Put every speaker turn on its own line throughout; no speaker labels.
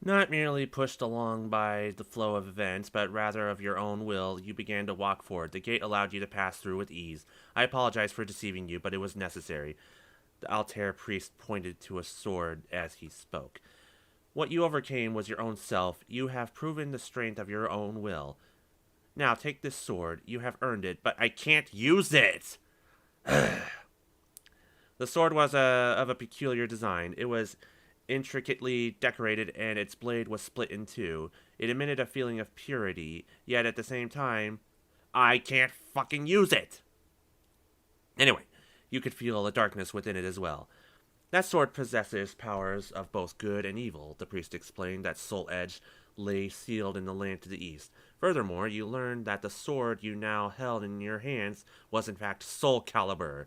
Not merely pushed along by the flow of events, but rather of your own will, you began to walk forward. The gate allowed you to pass through with ease. I apologize for deceiving you, but it was necessary. The Altair priest pointed to a sword as he spoke. What you overcame was your own self. You have proven the strength of your own will. Now take this sword. You have earned it, but I can't use it! The sword was of a peculiar design. It was intricately decorated, and its blade was split in two. It emitted a feeling of purity, yet at the same time, I can't fucking use it! Anyway, you could feel the darkness within it as well. That sword possesses powers of both good and evil, the priest explained. That soul edge lay sealed in the land to the east. Furthermore, you learned that the sword you now held in your hands was in fact SoulCalibur.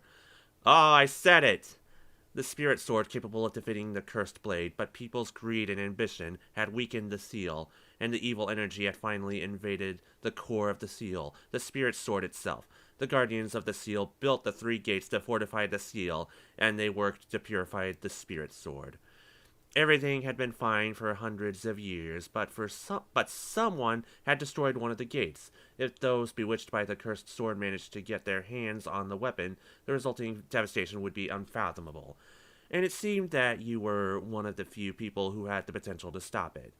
Oh, I said it! The spirit sword capable of defeating the cursed blade, but people's greed and ambition had weakened the seal, and the evil energy had finally invaded the core of the seal, the spirit sword itself. The guardians of the seal built the 3 gates to fortify the seal, and they worked to purify the spirit sword. Everything had been fine for hundreds of years, but someone had destroyed one of the gates. If those bewitched by the cursed sword managed to get their hands on the weapon, the resulting devastation would be unfathomable. And it seemed that you were one of the few people who had the potential to stop it.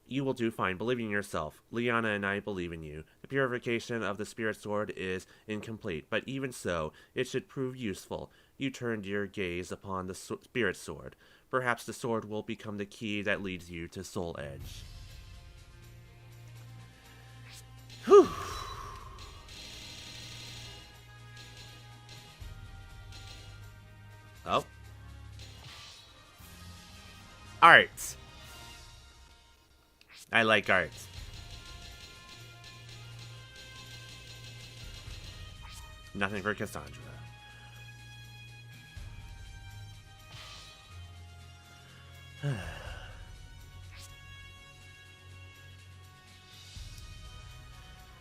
You will do fine. Believe in yourself. Liana and I believe in you. The purification of the spirit sword is incomplete, but even so, it should prove useful. You turned your gaze upon the spirit sword. Perhaps the sword will become the key that leads you to Soul Edge. Whew. Oh. Art. I like art. Nothing for Cassandra.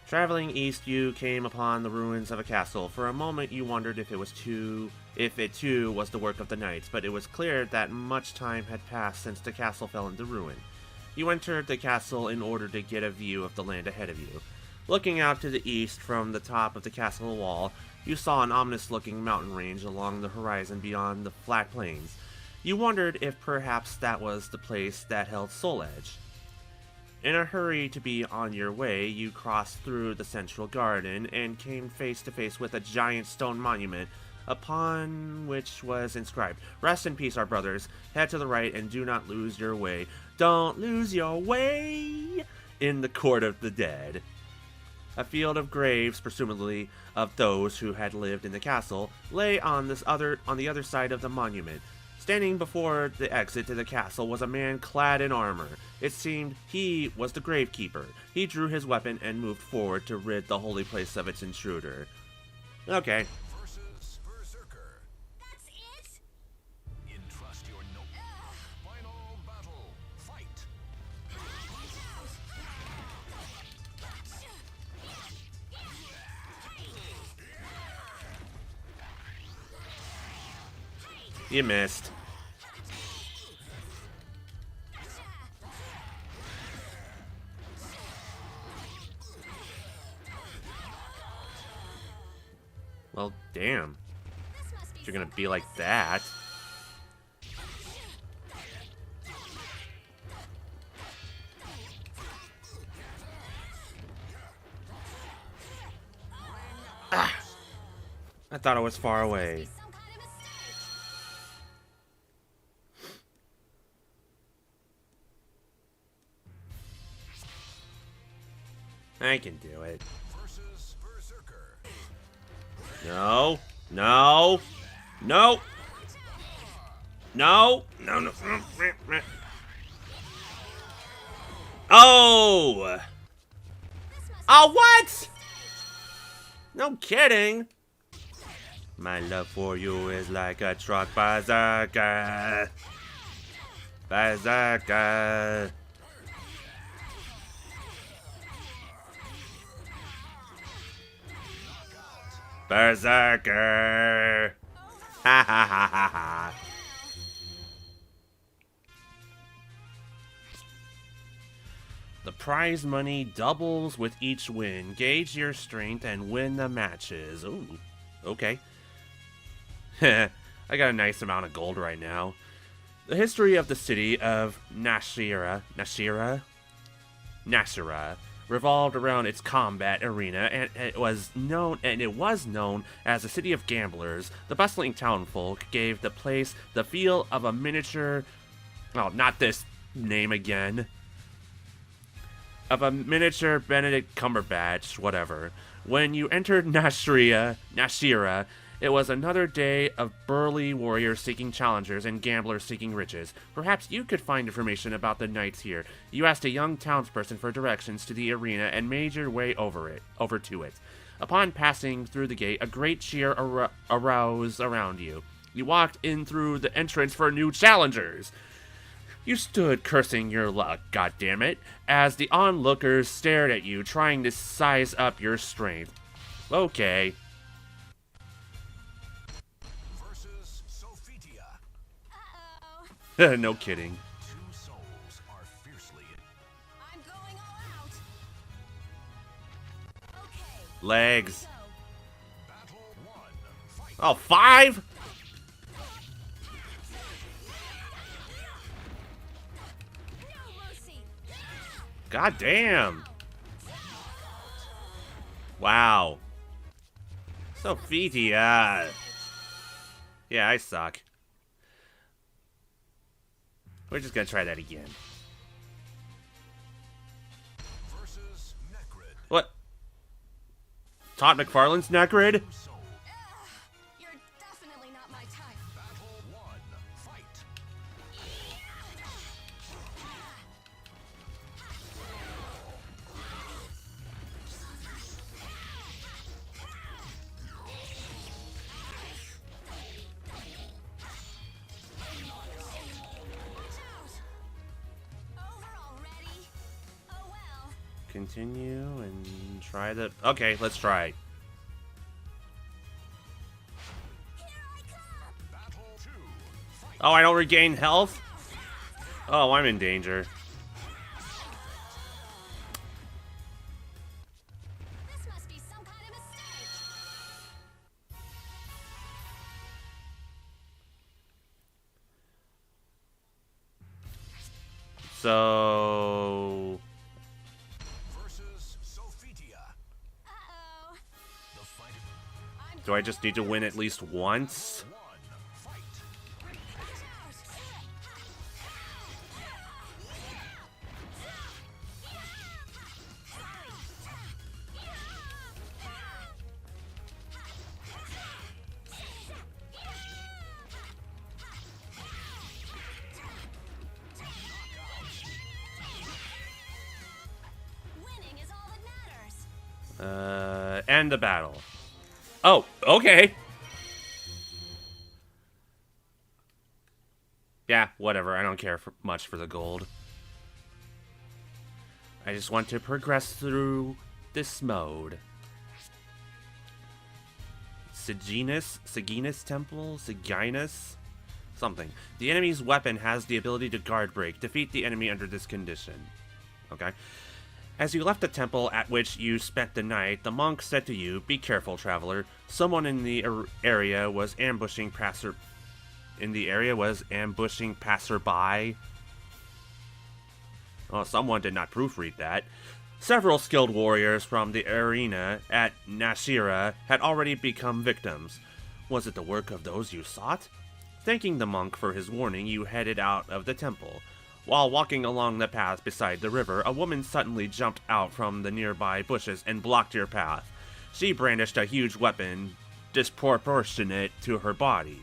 Traveling east, you came upon the ruins of a castle. For a moment, you wondered if it too was the work of the knights, but it was clear that much time had passed since the castle fell into ruin. You entered the castle in order to get a view of the land ahead of you. Looking out to the east from the top of the castle wall, you saw an ominous-looking mountain range along the horizon beyond the flat plains. You wondered if perhaps that was the place that held Soul Edge. In a hurry to be on your way, you crossed through the central garden and came face to face with a giant stone monument upon which was inscribed, "Rest in peace, our brothers. Head to the right and do not lose your way. Don't lose your way in the court of the dead." A field of graves, presumably of those who had lived in the castle, lay on the other side of the monument. Standing before the exit to the castle was a man clad in armor. It seemed he was the gravekeeper. He drew his weapon and moved forward to rid the holy place of its intruder. Okay.
Versus Berserker.
That's it?
Entrust your notebook. Final battle. Fight.
You missed. Well, damn. If you're gonna be like that. Ah! I thought I was far away.
Some kind of mistake.
I can do it.
Versus Berserker.
No. No. No. No. No. No. Oh. Oh, what? No kidding. My love for you is like a truck berserker. Berserker. Berserker. Ha ha ha ha ha. prize money doubles with each win. Gauge your strength and win the matches. Ooh, okay. I got a nice amount of gold right now. The history of the city of Nashira revolved around its combat arena, and it was known as the city of gamblers. The bustling townfolk gave the place the feel of a miniature, oh, not this name again, of a miniature Benedict Cumberbatch, whatever. When you entered Nashira, it was another day of burly warriors seeking challengers and gamblers seeking riches. Perhaps you could find information about the knights here. You asked a young townsperson for directions to the arena and made your way over to it. Upon passing through the gate, a great cheer arose around you. You walked in through the entrance for new challengers. You stood cursing your luck, goddammit, as the onlookers stared at you, trying to size up your strength. Okay.
Versus Sophitia.
Uh-oh.
No kidding.
Two souls are fiercely.
I'm going all out. Okay.
Legs.
Go.
Battle 1. Fight.
Oh, 5?
No mercy.
God damn. Wow. Sophitia. Yeah, I suck. We're just gonna try that again.
Versus Necrid.
What? Todd McFarlane's Necrid?
Two souls.
You're definitely not my type.
Battle 1. Fight.
Over already. Oh well.
Continue and try the... Okay, let's try.
Here I come.
Battle 2. Fight.
Oh, I don't regain health? Oh, I'm in danger.
This must be some kind of mistake.
So...
Versus Sophitia.
Uh-oh.
The fight.
I'm
Do I just need to win at least once?
1. Fight.
Winning is all that matters.
End the battle. Oh, okay. Yeah, whatever. I don't care much for the gold. I just want to progress through this mode. Seginus Temple? Seginus? Something. The enemy's weapon has the ability to guard break. Defeat the enemy under this condition. Okay. As you left the temple at which you spent the night, the monk said to you, "Be careful, traveler. Someone in the area was ambushing passerby. Oh, someone did not proofread that. Several skilled warriors from the arena at Nashira had already become victims. Was it the work of those you sought?" Thanking the monk for his warning, you headed out of the temple. While walking along the path beside the river, a woman suddenly jumped out from the nearby bushes and blocked your path. She brandished a huge weapon disproportionate to her body.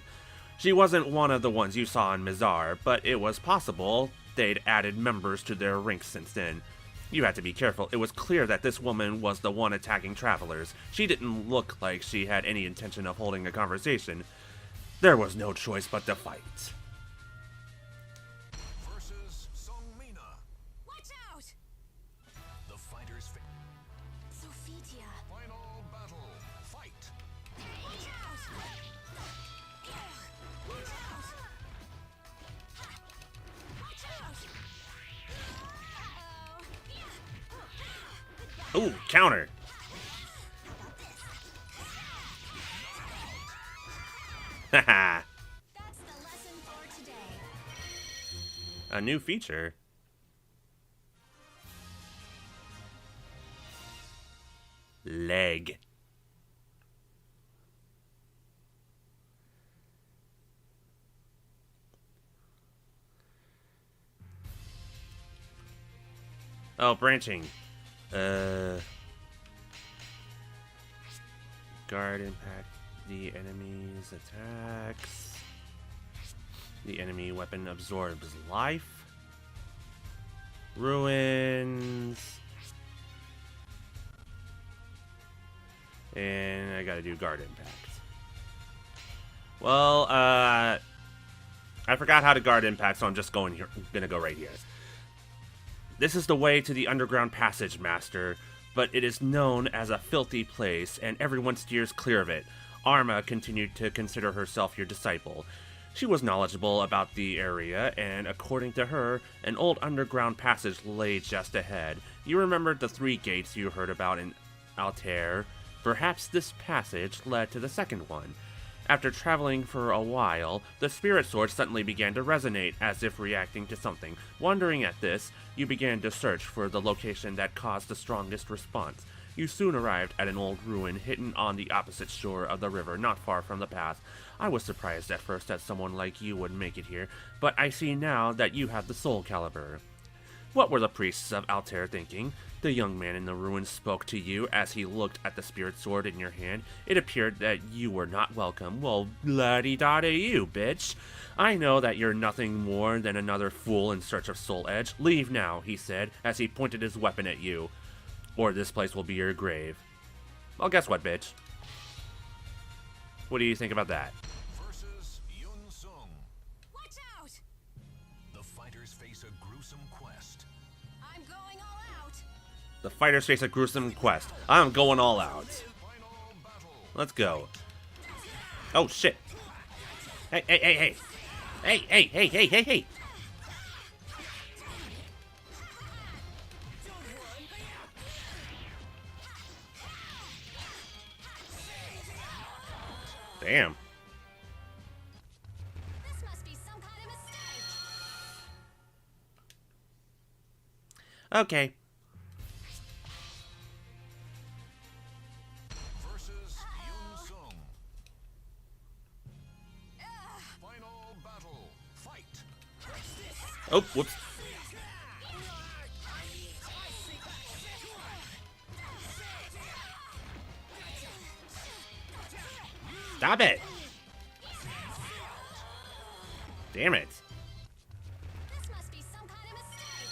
She wasn't one of the ones you saw in Mizar, but it was possible they'd added members to their ranks since then. You had to be careful. It was clear that this woman was the one attacking travelers. She didn't look like she had any intention of holding a conversation. There was no choice but to fight.
Versus Songmina.
Watch out!
The fighters.
Sophitia.
Final battle. Fight.
Watch out! Watch out! Watch out! Uh-oh.
Ooh, counter. Haha.
That's the lesson for today.
A new feature. Leg. Oh, branching. Guard impact the enemy's attacks. The enemy weapon absorbs life. Ruins. And I gotta do guard impact. Well, I forgot how to guard impact, so I'm just gonna go right here. This is the way to the underground passage, Master, but it is known as a filthy place, and everyone steers clear of it. Arma continued to consider herself your disciple. She was knowledgeable about the area, and according to her, an old underground passage lay just ahead. You remembered the 3 gates you heard about in Altair. Perhaps this passage led to the second one. After traveling for a while, the spirit sword suddenly began to resonate, as if reacting to something. Wondering at this, you began to search for the location that caused the strongest response. You soon arrived at an old ruin hidden on the opposite shore of the river, not far from the path. I was surprised at first that someone like you would make it here, but I see now that you have the SoulCalibur. What were the priests of Altair thinking? The young man in the ruins spoke to you as he looked at the spirit sword in your hand. It appeared that you were not welcome. Well, la-di-da to you, bitch. I know that you're nothing more than another fool in search of soul edge. Leave now, he said, as he pointed his weapon at you. Or this place will be your grave. Well, guess what, bitch? What do you think about that?
Versus Yun Sung.
Watch out!
The fighters face a gruesome quest.
I'm going all out.
The fighters face a gruesome quest. I'm going all out.
Final battle.
Let's go. Oh, shit. Hey, hey, hey, hey. Hey, hey, hey, hey, hey, hey. Damn.
This must be some kind of mistake.
Okay.
Versus Yun Sung. Final battle. Fight.
Oh, whoops. Stop it. Damn it.
This must be some kind of mistake.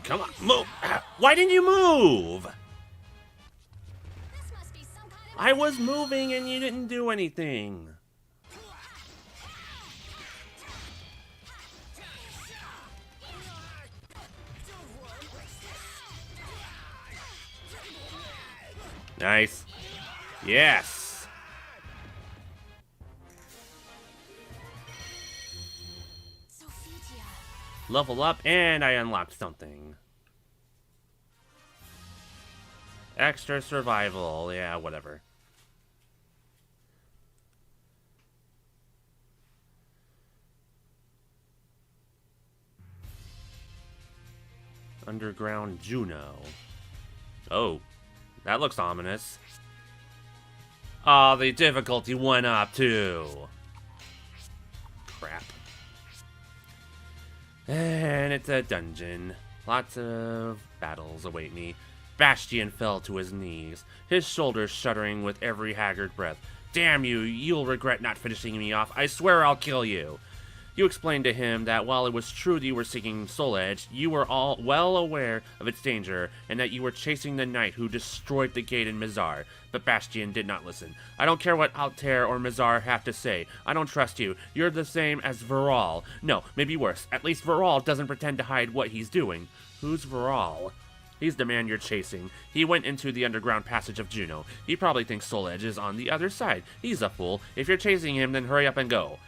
Come on, move. Ah, why didn't you move?
This must be some kind of
I was moving and you didn't do anything. Nice. Yes.
Sophia.
Level up and I unlocked something. Extra survival. Yeah, whatever. Underground Juno. Oh. That looks ominous. Oh, the difficulty went up too. Crap. And it's a dungeon. Lots of battles await me. Bastion fell to his knees, his shoulders shuddering with every haggard breath. Damn you, you'll regret not finishing me off. I swear I'll kill you. You explained to him that while it was true that you were seeking Soul Edge, you were all well aware of its danger, and that you were chasing the knight who destroyed the gate in Mizar. But Bastion did not listen. I don't care what Altair or Mizar have to say. I don't trust you. You're the same as Viral. No, maybe worse. At least Viral doesn't pretend to hide what he's doing. Who's Viral? He's the man you're chasing. He went into the underground passage of Juno. He probably thinks Soul Edge is on the other side. He's a fool. If you're chasing him, then hurry up and go.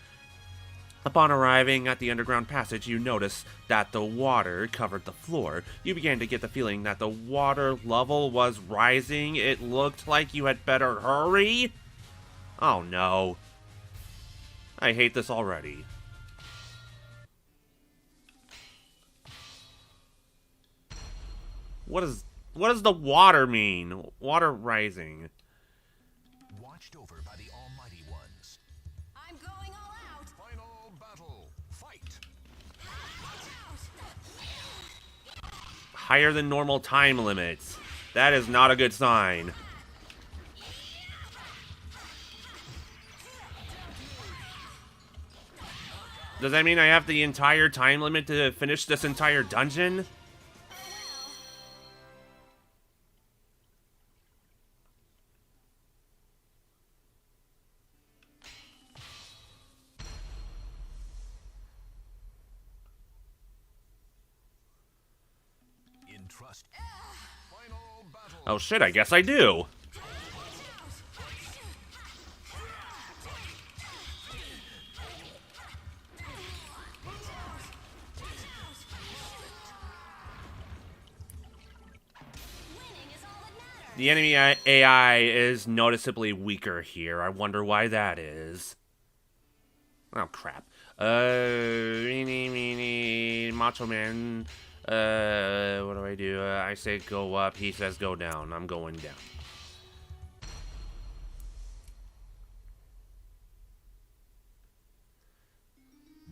Upon arriving at the underground passage, you notice that the water covered the floor. You began to get the feeling that the water level was rising. It looked like you had better hurry. Oh no. I hate this already. What does the water mean? Water rising.
Watched over by the Almighty Ones.
I'm going all out.
Final battle. Fight.
Higher than normal time limits. That is not a good sign. Does that mean I have the entire time limit to finish this entire dungeon?
In trust. Final battle.
Oh shit, I guess I do. The enemy AI is noticeably weaker here. I wonder why that is. Oh, crap. Meeny, Macho Man. What do I do? I say go up. He says go down. I'm going down.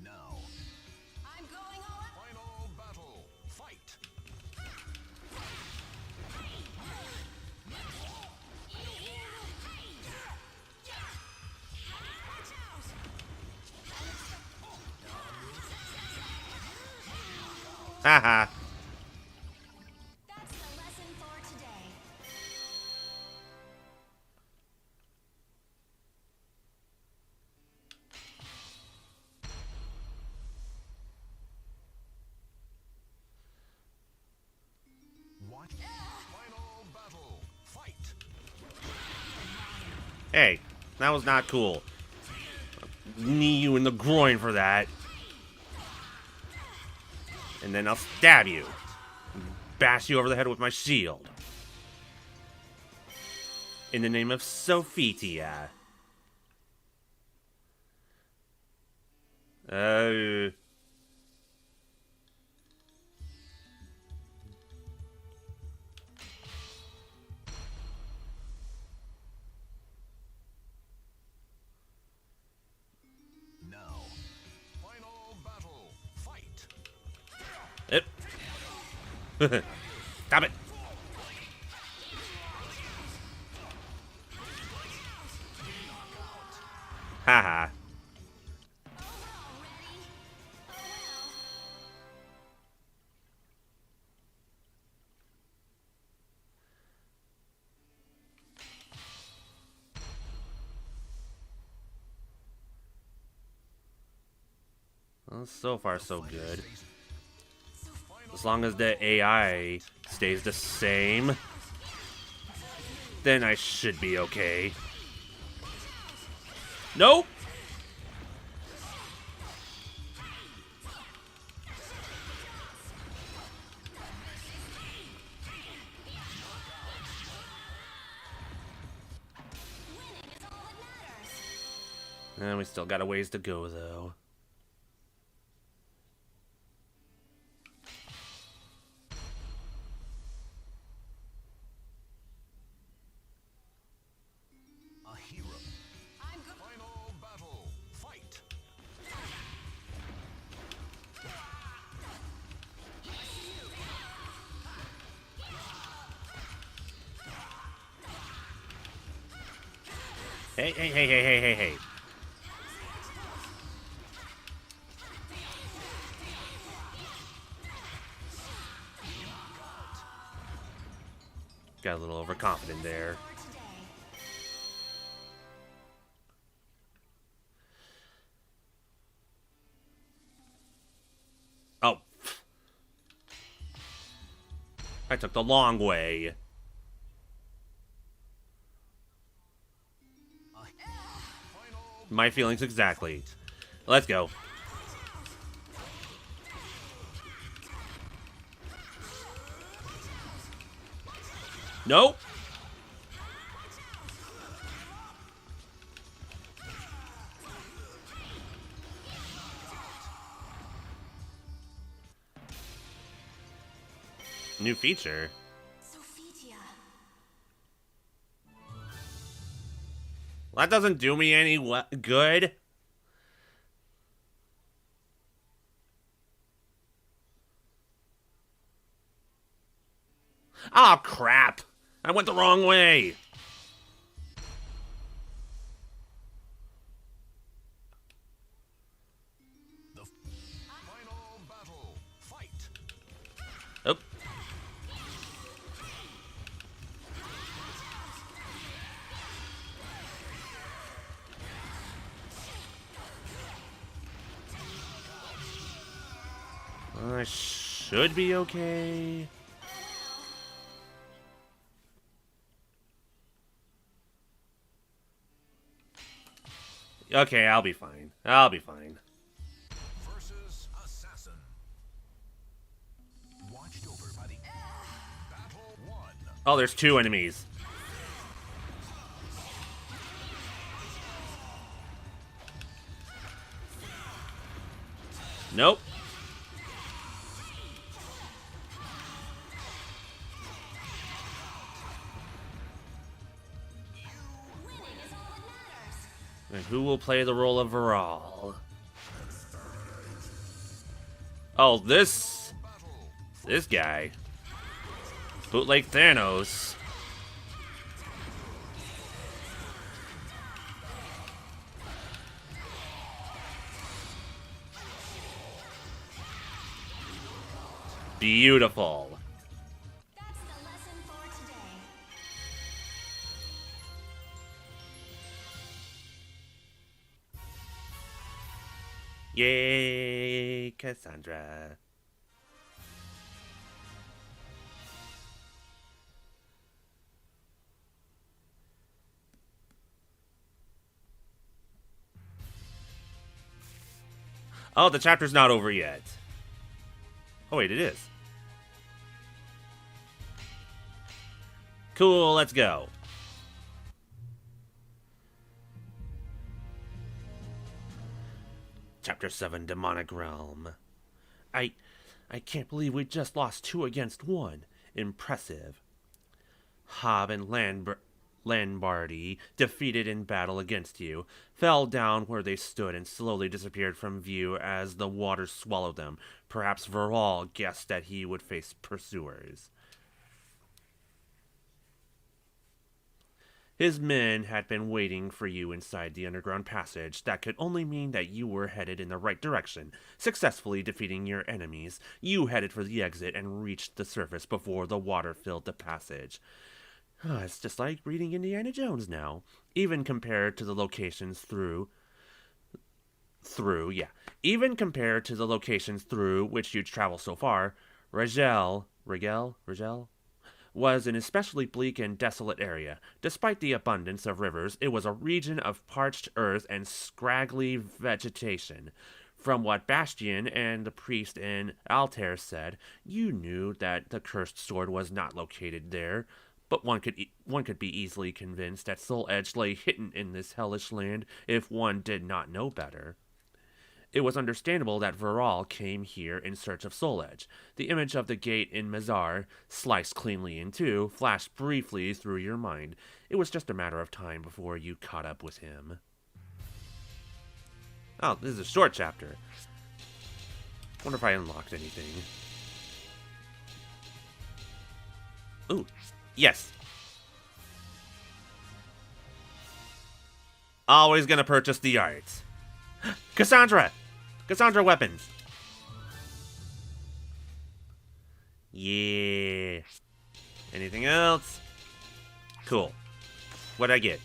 Now.
I'm going all out.
Final battle. Fight.
Haha.
That's the lesson for today.
Watch. Final battle. Fight.
Hey, that was not cool. Knee you in the groin for that. And then I'll stab you. And bash you over the head with my shield. In the name of Sophitia.
Now. Final battle. Fight.
Yep. Stop it. Haha. Well, so far so good. As long as the AI stays the same, then I should be okay. Nope. And we still got a ways to go, though.
A hero. Final battle. Fight.
Hey. Got a little overconfident there. Oh. I took the long way. My feelings exactly. Let's go. Nope. New feature.
Sophia.
Well, that doesn't do me any good. Oh, crap. I went the wrong way.
The final battle. Fight.
Oh. I should be okay. Okay, I'll be fine. I'll be fine.
Versus Assassin. Watched over by the Battle 1.
Oh, there's two enemies. Nope.
Winning is all that matters.
And who will play the role of Viral? Oh, this guy. Bootleg Thanos. Beautiful.
That's the lesson for today.
Yay, Cassandra. Oh, the chapter's not over yet. Oh, wait, it is. Cool, let's go. Chapter 7, Demonic Realm. I can't believe we just lost 2 against 1. Impressive. Hob and Lambardi, defeated in battle against you, fell down where they stood and slowly disappeared from view as the water swallowed them. Perhaps Viral guessed that he would face pursuers. His men had been waiting for you inside the underground passage. That could only mean that you were headed in the right direction. Successfully defeating your enemies, you headed for the exit and reached the surface before the water filled the passage. It's just like reading Indiana Jones now. Even compared to the locations through which you'd travel so far, Rigel was an especially bleak and desolate area. Despite the abundance of rivers, it was a region of parched earth and scraggly vegetation. From what Bastian and the priest in Altair said, you knew that the cursed sword was not located there, but one could be easily convinced that Soul Edge lay hidden in this hellish land if one did not know better. It was understandable that Viral came here in search of Soul Edge. The image of the gate in Mazar, sliced cleanly in two, flashed briefly through your mind. It was just a matter of time before you caught up with him. Oh, this is a short chapter. Wonder if I unlocked anything. Ooh, yes. Always gonna purchase the arts. Cassandra! Cassandra weapons! Yeah. Anything else? Cool. What'd I get?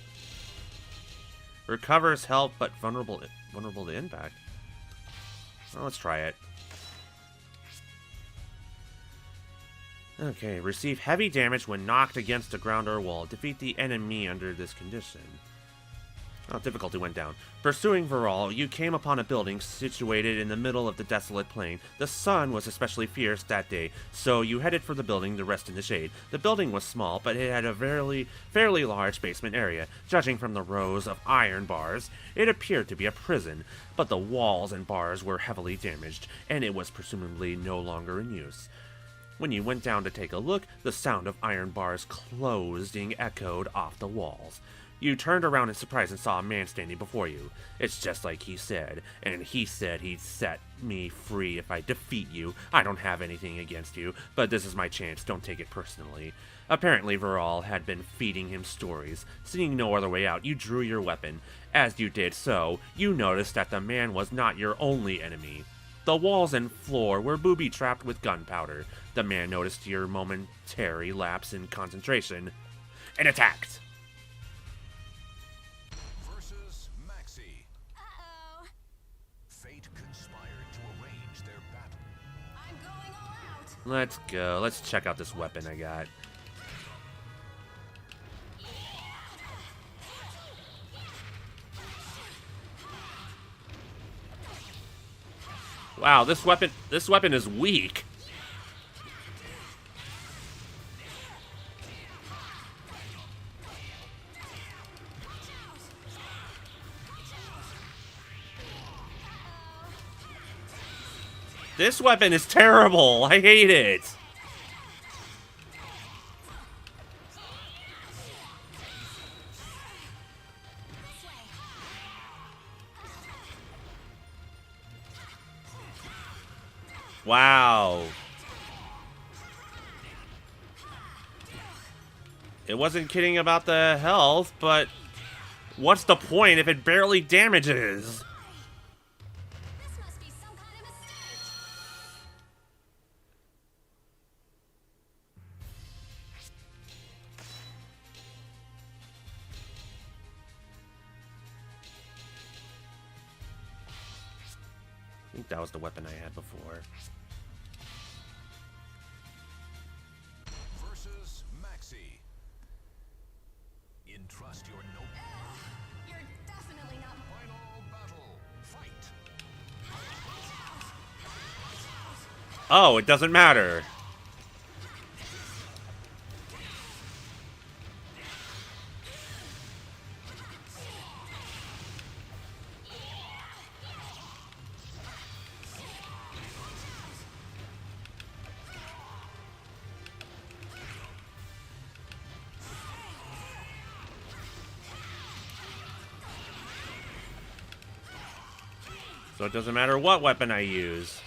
Recovers health, but vulnerable to impact. Well, let's try it. Okay, receive heavy damage when knocked against a ground or wall. Defeat the enemy under this condition. Oh, difficulty went down. Pursuing Viral, you came upon a building situated in the middle of the desolate plain. The sun was especially fierce that day, so you headed for the building to rest in the shade. The building was small, but it had a fairly large basement area. Judging from the rows of iron bars, it appeared to be a prison, but the walls and bars were heavily damaged, and it was presumably no longer in use. When you went down to take a look, the sound of iron bars closing echoed off the walls. You turned around in surprise and saw a man standing before you. It's just like he said, and he said he'd set me free if I defeat you. I don't have anything against you, but this is my chance, don't take it personally. Apparently Viral had been feeding him stories. Seeing no other way out, you drew your weapon. As you did so, you noticed that the man was not your only enemy. The walls and floor were booby-trapped with gunpowder. The man noticed your momentary lapse in concentration and attacked.
Versus Maxi.
Uh-oh.
Fate conspired to arrange their battle.
I'm going all out.
Let's go. Let's check out this weapon I got. Wow, this weapon is weak. This weapon is terrible. I hate it. Wow. It wasn't kidding about the health, but what's the point if it barely damages?
This must be some kind of mistake.
I think that was the weapon I had before.
Versus Maxi. Entrust your noble.
You're definitely not.
Final battle. Fight.
Oh, it doesn't matter. So it doesn't matter what weapon I use.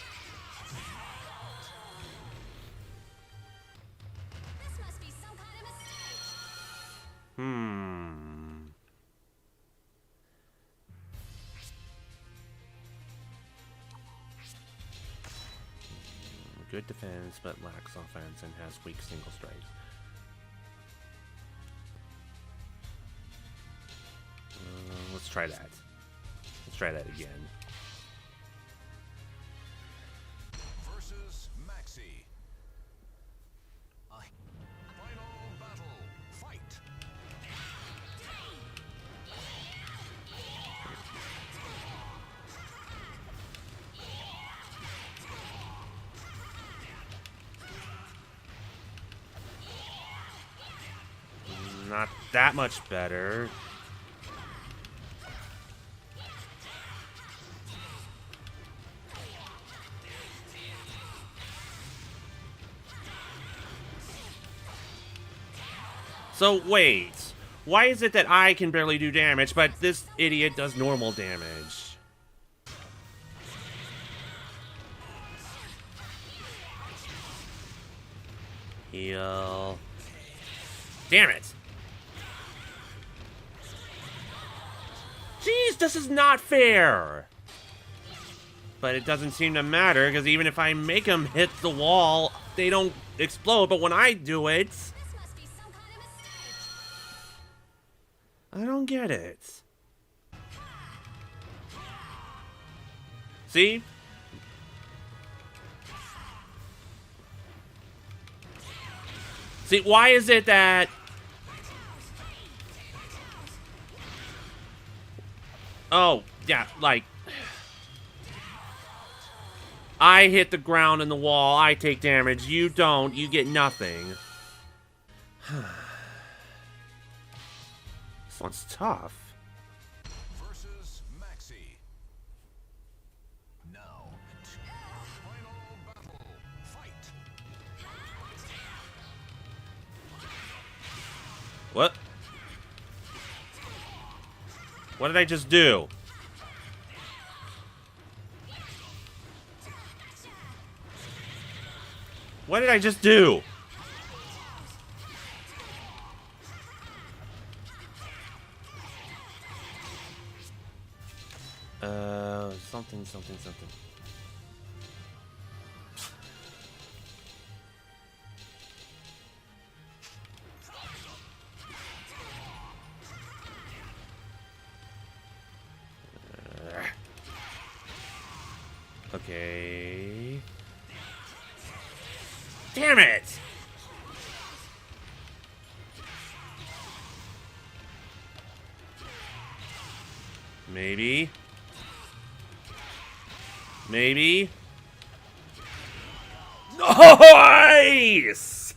This must be some kind of mistake.
Good defense, but lacks offense and has weak single strikes. Let's try that. Let's try that again.
Versus Maxi. Final battle. Fight.
Not that much better. So wait, why is it that I can barely do damage, but this idiot does normal damage? Heal. Damn it! Jeez, this is not fair! But it doesn't seem to matter, because even if I make them hit the wall, they don't explode, but when I do it...
This must be some kind of mistake.
I don't get it. See? See, why is it that... Oh, yeah, like... I hit the ground and the wall, I take damage, you don't, you get nothing. This one's tough.
Versus Maxi. Now, final battle. Fight.
What? What did I just do? What did I just do? Something. Okay. Damn it! Maybe. Nice!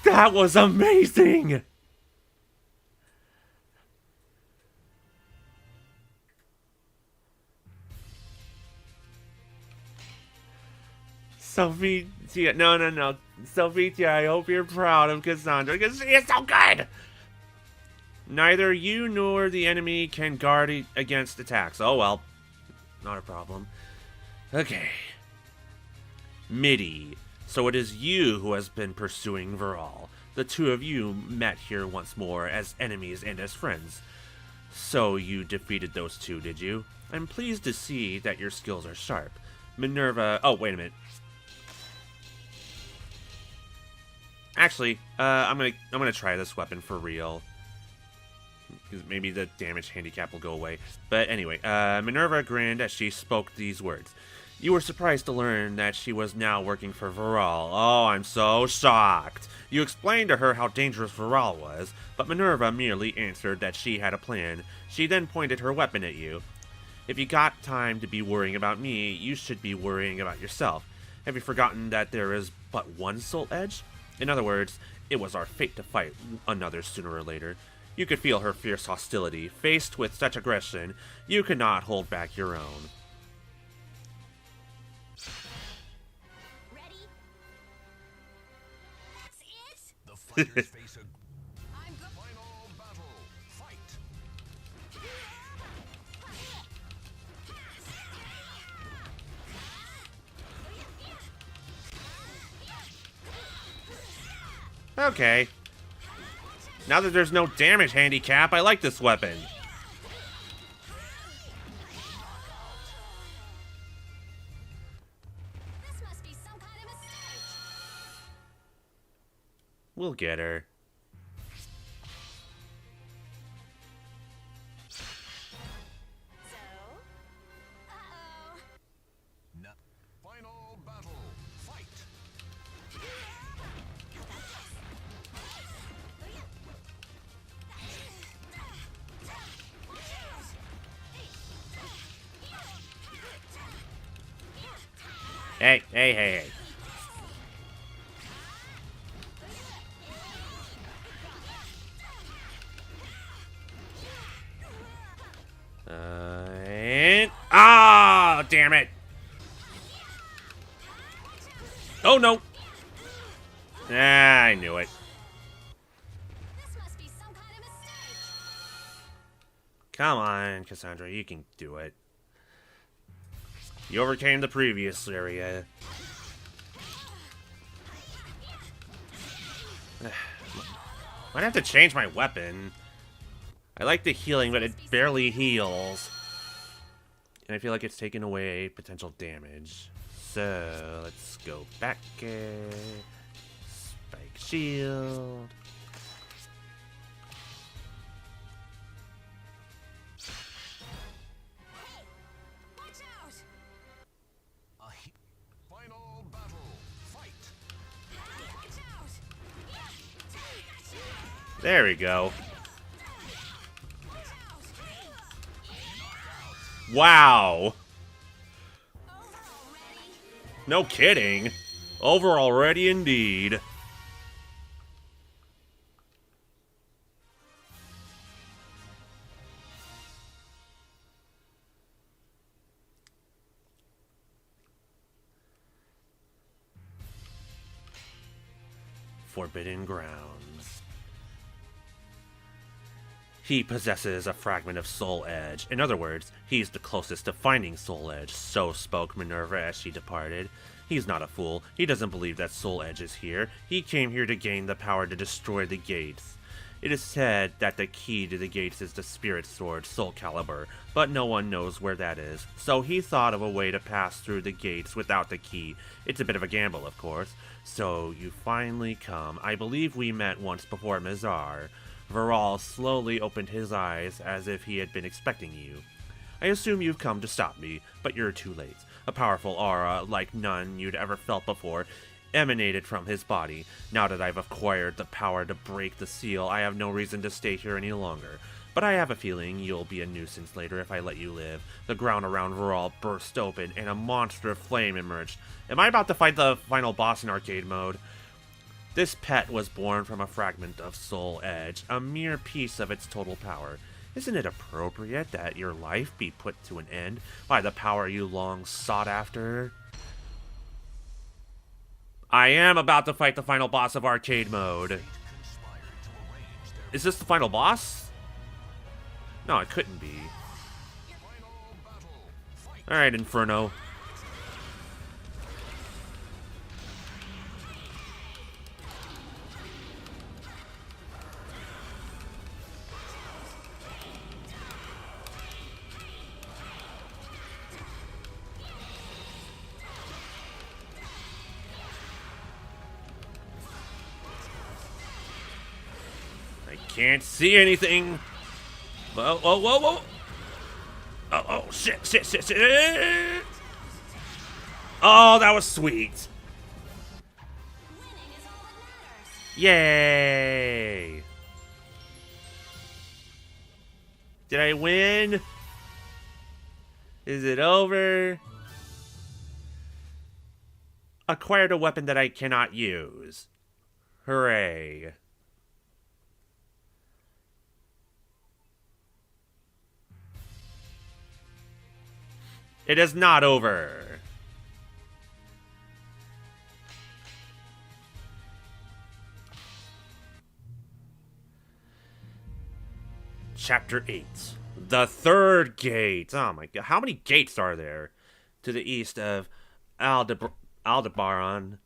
That was amazing! Sophia, no. Sophia, I hope you're proud of Cassandra, because she is so good! Neither you nor the enemy can guard against attacks. Oh well. Not a problem. Okay. Midi. So it is you who has been pursuing Viral. The two of you met here once more as enemies and as friends. So you defeated those two, did you? I'm pleased to see that your skills are sharp. Minerva... Oh, wait a minute. Actually, I'm gonna try this weapon for real. Because maybe the damage handicap will go away. But anyway, Minerva grinned as she spoke these words. You were surprised to learn that she was now working for Viral. Oh, I'm so shocked. You explained to her how dangerous Viral was, but Minerva merely answered that she had a plan. She then pointed her weapon at you. If you got time to be worrying about me, you should be worrying about yourself. Have you forgotten that there is but one soul edge? In other words, it was our fate to fight another sooner or later. You could feel her fierce hostility. Faced with such aggression, you could not hold back your own.
Ready? That's it?
The fighters face a
I'm good.
final battle. Fight.
Okay. Now that there's no damage handicap, I like this weapon.
This must be some kind of mistake.
We'll get her.
So, uh-oh.
Now, final battle. Fight.
Hey. Damn it. Oh, no. I knew it.
This must be some kind of mistake.
Come on, Cassandra, you can do it. You overcame the previous area. Might have to change my weapon. I like the healing, but it barely heals. And I feel like it's taking away potential damage. So, let's go back. Spike shield.
Watch out!
Final battle.
There we go. Wow. No kidding. Over already indeed. Forbidden Grounds. He possesses a fragment of Soul Edge. In other words, he's the closest to finding Soul Edge, so spoke Minerva as she departed. He's not a fool. He doesn't believe that Soul Edge is here. He came here to gain the power to destroy the gates. It is said that the key to the gates is the spirit sword, SoulCalibur, but no one knows where that is. So he thought of a way to pass through the gates without the key. It's a bit of a gamble, of course. So you finally come. I believe we met once before at Mizar. Viral slowly opened his eyes as if he had been expecting you. I assume you've come to stop me, but you're too late. A powerful aura, like none you'd ever felt before, emanated from his body. Now that I've acquired the power to break the seal, I have no reason to stay here any longer. But I have a feeling you'll be a nuisance later if I let you live. The ground around Viral burst open, and a monster of flame emerged. Am I about to fight the final boss in arcade mode? This pet was born from a fragment of Soul Edge, a mere piece of its total power. Isn't it appropriate that your life be put to an end by the power you long sought after? I am about to fight the final boss of arcade mode. Is this the final boss? No, it couldn't be. Alright, Inferno. Can't see anything. Whoa, whoa, whoa, whoa. Oh, shit. Oh, that was sweet.
Winning is all that matters.
Yay. Did I win? Is it over? Acquired a weapon that I cannot use. Hooray. It is not over. Chapter 8. The third gate. Oh my god. How many gates are there? To the east of Aldebaran.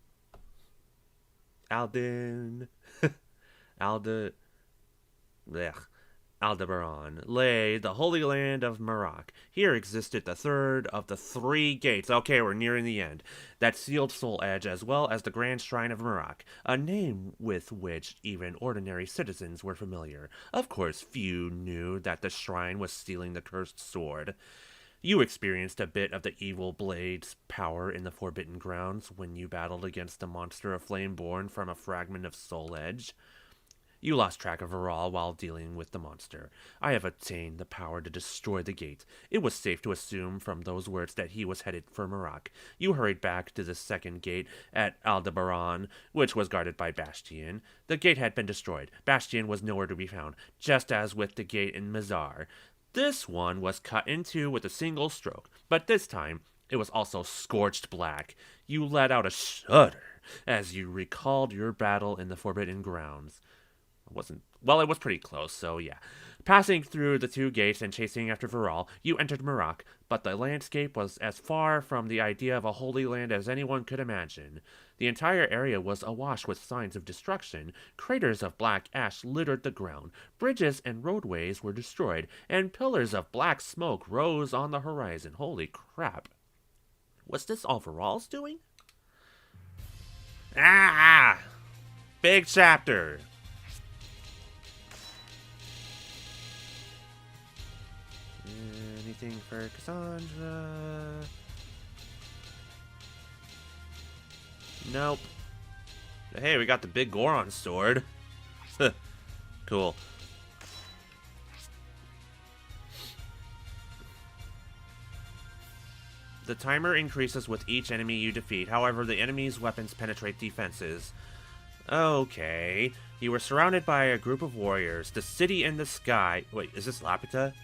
Aldebaran lay the Holy Land of Marak. Here existed the third of the three gates. Okay, we're nearing the end. That sealed Soul Edge as well as the Grand Shrine of Marak, a name with which even ordinary citizens were familiar. Of course, few knew that the shrine was stealing the cursed sword. You experienced a bit of the evil blade's power in the Forbidden Grounds when you battled against the monster of flame born from a fragment of Soul Edge. You lost track of Viral while dealing with the monster. I have obtained the power to destroy the gate. It was safe to assume from those words that he was headed for Marak. You hurried back to the second gate at Aldebaran, which was guarded by Bastion. The gate had been destroyed. Bastion was nowhere to be found, just as with the gate in Mizar. This one was cut in two with a single stroke, but this time it was also scorched black. You let out a shudder as you recalled your battle in the Forbidden Grounds. It was pretty close, so yeah. Passing through the two gates and chasing after Viral, you entered Marak, but the landscape was as far from the idea of a holy land as anyone could imagine. The entire area was awash with signs of destruction. Craters of black ash littered the ground. Bridges and roadways were destroyed, and pillars of black smoke rose on the horizon. Holy crap. Was this all Viral's doing? Ah! Big chapter. Anything for Cassandra? Nope. Hey, we got the big Goron Sword. Cool. The timer increases with each enemy you defeat. However, the enemy's weapons penetrate defenses. Okay. You were surrounded by a group of warriors. The city in the sky... Wait, is this Lapita?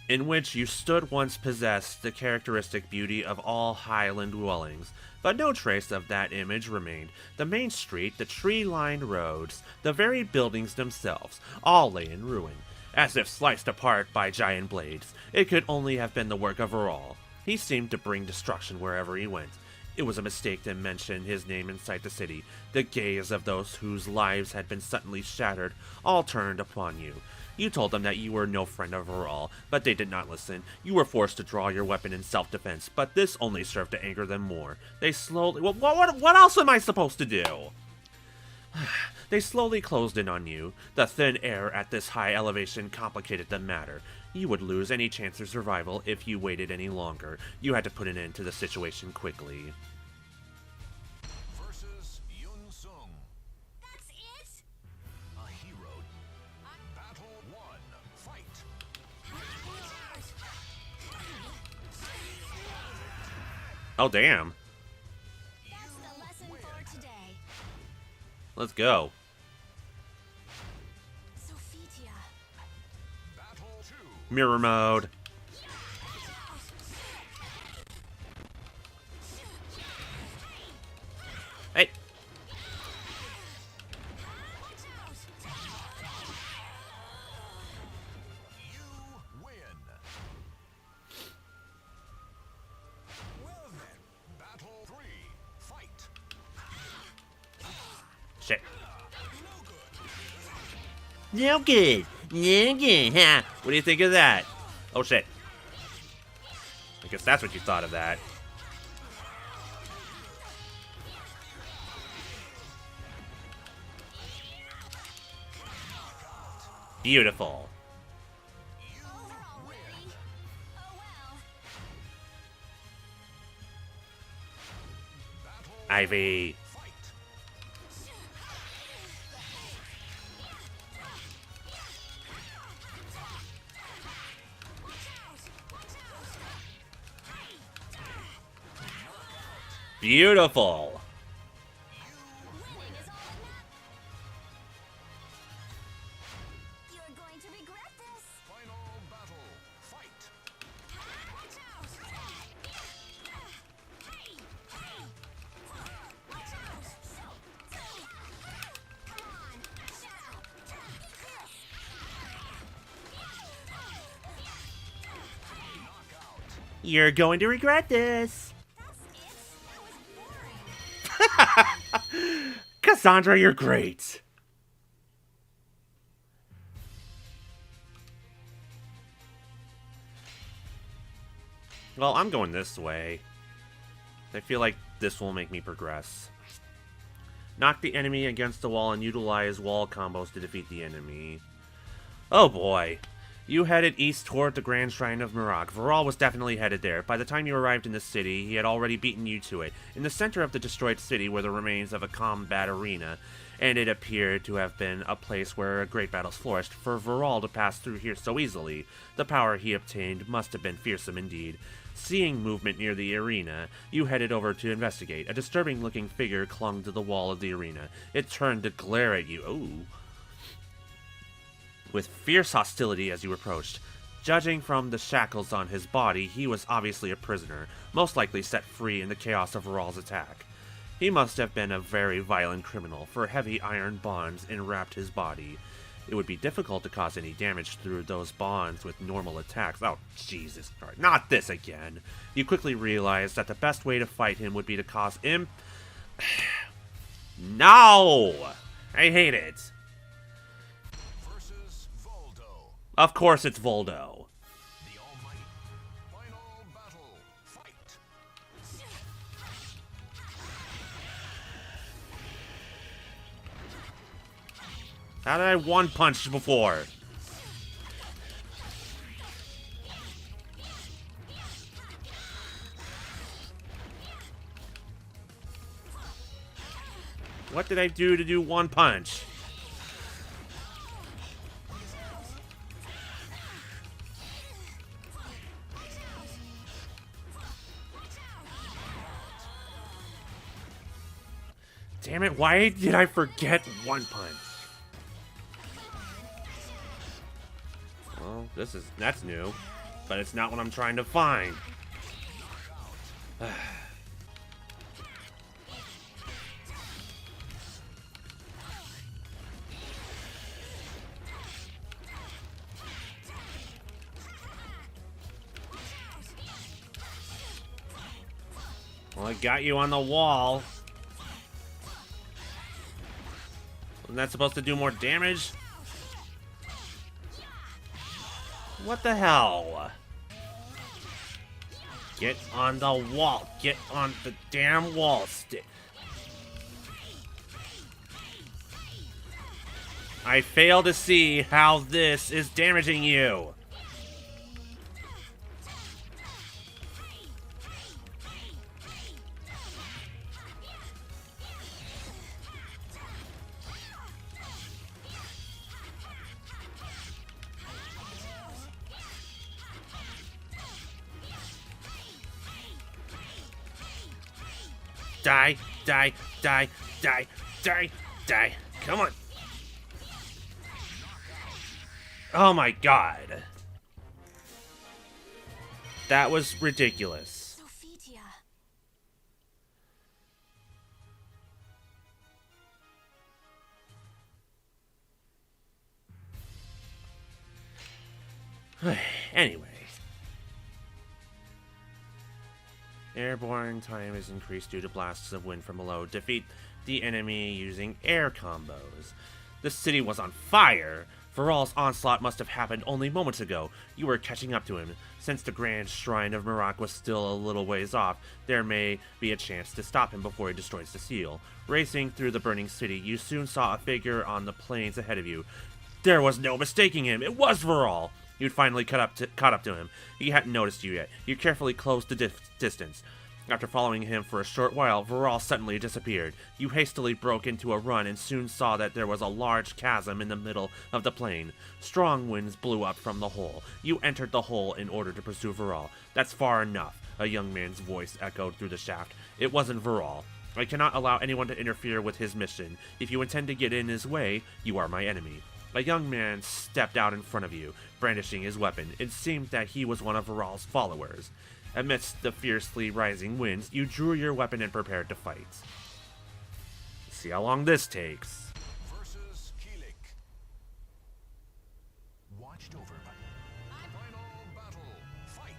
In which you stood once possessed the characteristic beauty of all highland dwellings. But no trace of that image remained. The main street, the tree-lined roads, the very buildings themselves, all lay in ruin. As if sliced apart by giant blades. It could only have been the work of Varol. He seemed to bring destruction wherever he went. It was a mistake to mention his name inside the city. The gaze of those whose lives had been suddenly shattered all turned upon you. You told them that you were no friend of Varol, but they did not listen. You were forced to draw your weapon in self-defense, but this only served to anger them more. They slowly... What else am I supposed to do? They slowly closed in on you. The thin air at this high elevation complicated the matter. You would lose any chance of survival if you waited any longer. You had to put an end to the situation quickly.
Versus Yun Sung.
That's it?
A hero. Battle 1. Fight.
Oh, damn.
That's the lesson for today.
Let's go.
Sophia.
Battle 2.
Mirror mode. Hey.
You win. Well then. Battle 3. Fight.
Shit.
No good.
No good. No good. Ha. What do you think of that? Oh, shit. I guess that's what you thought of that. Beautiful.
Overall rating. Oh well.
Ivy.
Fight.
Beautiful.
Winning is all that matters. You're going to regret this.
Final battle. Fight.
Watch out! Hey! Watch out! Come on! Shut up!
You're going to regret this.
That's it? That was boring.
Cassandra, you're great. Well, I'm going this way. I feel like this will make me progress. Knock the enemy against the wall and utilize wall combos to defeat the enemy. Oh boy. You headed east toward the Grand Shrine of Mirag. Varol was definitely headed there. By the time you arrived in the city, he had already beaten you to it. In the center of the destroyed city were the remains of a combat arena, and it appeared to have been a place where great battles flourished. For Varol to pass through here so easily, the power he obtained must have been fearsome indeed. Seeing movement near the arena, you headed over to investigate. A disturbing-looking figure clung to the wall of the arena. It turned to glare at you. Ooh. With fierce hostility as you approached. Judging from the shackles on his body, he was obviously a prisoner, most likely set free in the chaos of Varol's attack. He must have been a very violent criminal, for heavy iron bonds enwrapped his body. It would be difficult to cause any damage through those bonds with normal attacks. Oh, Jesus Christ. Not this again. You quickly realized that the best way to fight him would be to cause him... No! I hate it.
Versus Voldo.
Of course it's Voldo.
The Almighty. Final battle. Fight.
How did I one-punch before? What did I do to do one punch? Damn it, why did I forget One Punch? Well, that's new. But it's not what I'm trying to find. Well, I got you on the wall. Wasn't that supposed to do more damage? What the hell? Get on the wall. Get on the damn wall stick. I fail to see how this is damaging you. Die, die, die, die, die, die. Come on. Oh my god. That was ridiculous.
Sophia.
Anyway. Airborne time is increased due to blasts of wind from below. Defeat the enemy using air combos. The city was on fire. Viral's onslaught must have happened only moments ago. You were catching up to him. Since the Grand Shrine of Marak was still a little ways off, there may be a chance to stop him before he destroys the seal. Racing through the burning city, you soon saw a figure on the plains ahead of you. There was no mistaking him. It was Viral. You'd finally caught up to him. He hadn't noticed you yet. You carefully closed the distance. After following him for a short while, Viral suddenly disappeared. You hastily broke into a run and soon saw that there was a large chasm in the middle of the plain. Strong winds blew up from the hole. You entered the hole in order to pursue Viral. That's far enough, a young man's voice echoed through the shaft. It wasn't Viral. I cannot allow anyone to interfere with his mission. If you intend to get in his way, you are my enemy. A young man stepped out in front of you, brandishing his weapon. It seemed that he was one of Viral's followers. Amidst the fiercely rising winds, you drew your weapon and prepared to fight. Let's see how long this takes.
Versus Keelik. Watched over. Final battle. Fight.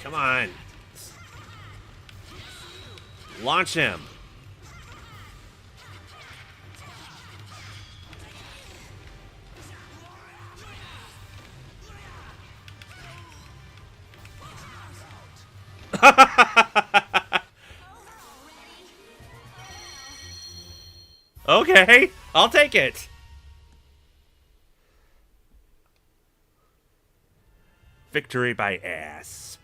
Come on. Launch him. Okay, I'll take it. Victory by ass.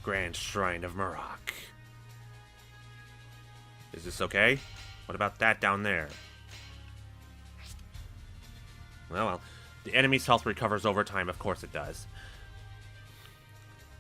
Grand Shrine of Marak. Is this okay? What about that down there? Well, the enemy's health recovers over time, of course it does.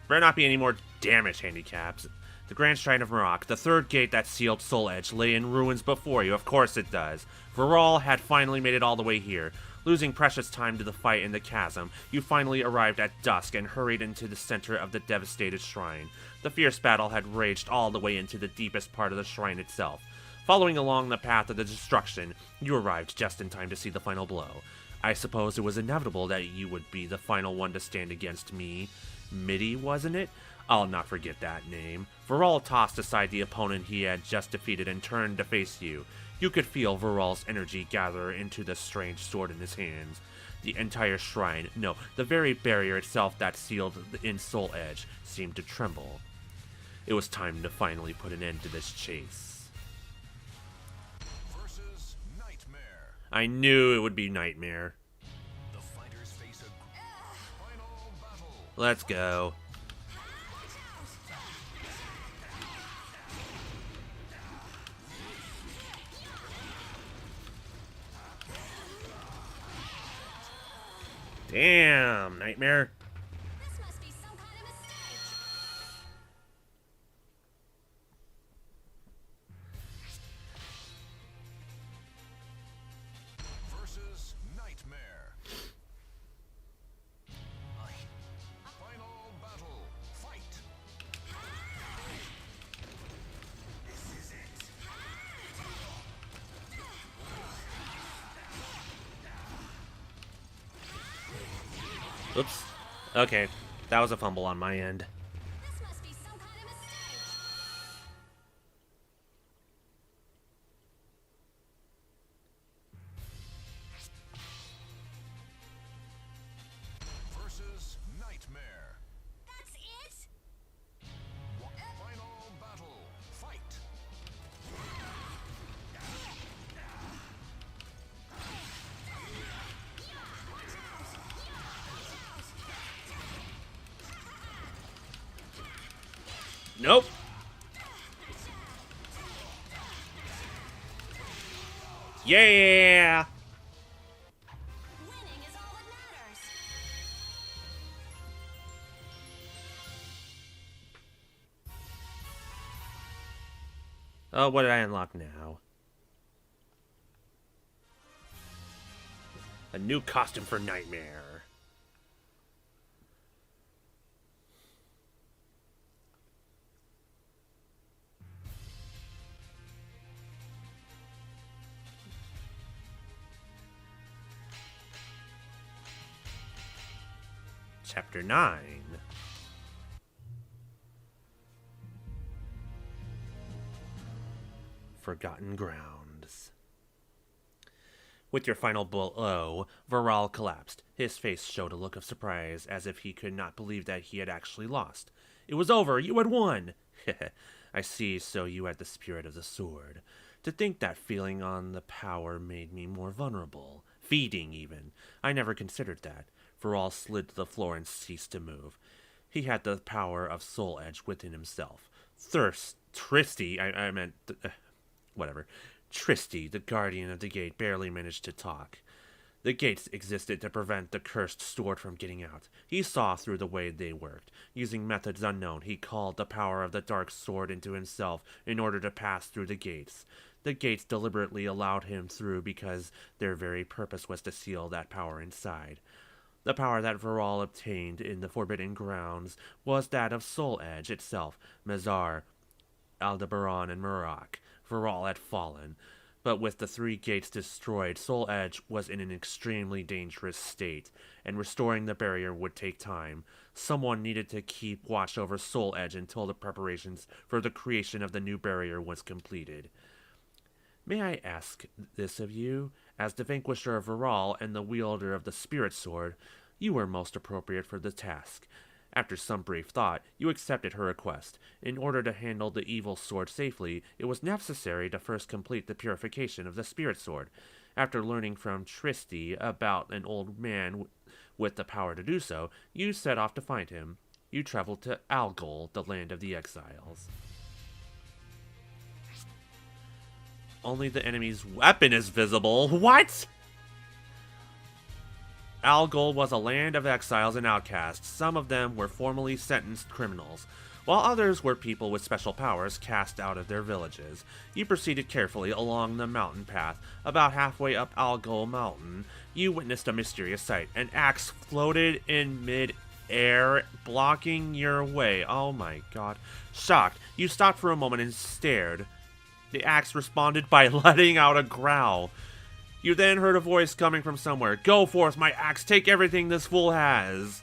Better not be any more damage handicaps. The Grand Shrine of Marak, the third gate that sealed Soul Edge, lay in ruins before you, of course it does. Viral had finally made it all the way here. Losing precious time to the fight in the chasm, you finally arrived at dusk and hurried into the center of the devastated shrine. The fierce battle had raged all the way into the deepest part of the shrine itself. Following along the path of the destruction, you arrived just in time to see the final blow. I suppose it was inevitable that you would be the final one to stand against me. Midi, wasn't it? I'll not forget that name. Viral tossed aside the opponent he had just defeated and turned to face you. You could feel Viral's energy gather into the strange sword in his hands. The entire shrine, no, the very barrier itself that sealed in Soul Edge, seemed to tremble. It was time to finally put an end to this chase.
Versus Nightmare.
I knew it would be Nightmare.
The fighters face a final battle.
Let's go. Damn, Nightmare.
This must be some kind of mistake.
Versus Nightmare. Final battle. Fight. This is it.
Oops. Okay, that was a fumble on my end.
This must be some kind of mistake.
Versus Nightmare.
That's it?
Final battle. Fight.
Nope. Yeah.
Winning is all that matters.
Oh, what did I unlock now? A new costume for Nightmare. Chapter 9. Forgotten Grounds. With your final blow, Varal collapsed. His face showed a look of surprise, as if he could not believe that he had actually lost. It was over! You had won! I see, so you had the spirit of the sword. To think that feeling on the power made me more vulnerable. Feeding, even. I never considered that. Varal slid to the floor and ceased to move. He had the power of Soul Edge within himself. Whatever. Tristy, the guardian of the gate, barely managed to talk. The gates existed to prevent the cursed sword from getting out. He saw through the way they worked. Using methods unknown, he called the power of the dark sword into himself in order to pass through the gates. The gates deliberately allowed him through because their very purpose was to seal that power inside. The power that Varal obtained in the Forbidden Grounds was that of Soul Edge itself. Mazar, Aldebaran, and Murak. Varal had fallen. But with the 3 gates destroyed, Soul Edge was in an extremely dangerous state, and restoring the barrier would take time. Someone needed to keep watch over Soul Edge until the preparations for the creation of the new barrier was completed. May I ask this of you? As the vanquisher of Varal and the wielder of the Spirit Sword, you were most appropriate for the task. After some brief thought, you accepted her request. In order to handle the evil sword safely, it was necessary to first complete the purification of the Spirit Sword. After learning from Tristy about an old man with the power to do so, you set off to find him. You traveled to Algol, the land of the exiles. Only the enemy's weapon is visible. What? Algol was a land of exiles and outcasts. Some of them were formerly sentenced criminals, while others were people with special powers cast out of their villages. You proceeded carefully along the mountain path. About halfway up Algol Mountain, you witnessed a mysterious sight. An axe floated in mid-air, blocking your way. Oh my god. Shocked, you stopped for a moment and stared. The axe responded by letting out a growl. You then heard a voice coming from somewhere. Go forth, my axe, take everything this fool has.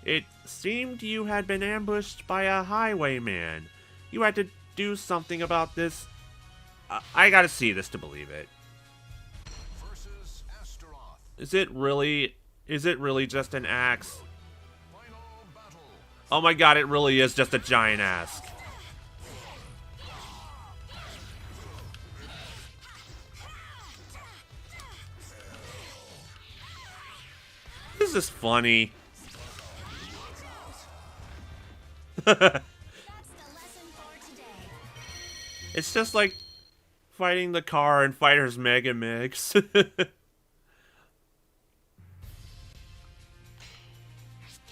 It seemed you had been ambushed by a highwayman. You had to do something about this. I gotta see this to believe it.
Versus Astaroth.
Is it really just an axe?
Final battle.
Oh my god, it really is just a giant axe. This is funny.
That's the lesson for today.
It's just like fighting the car in Fighters Mega Mix.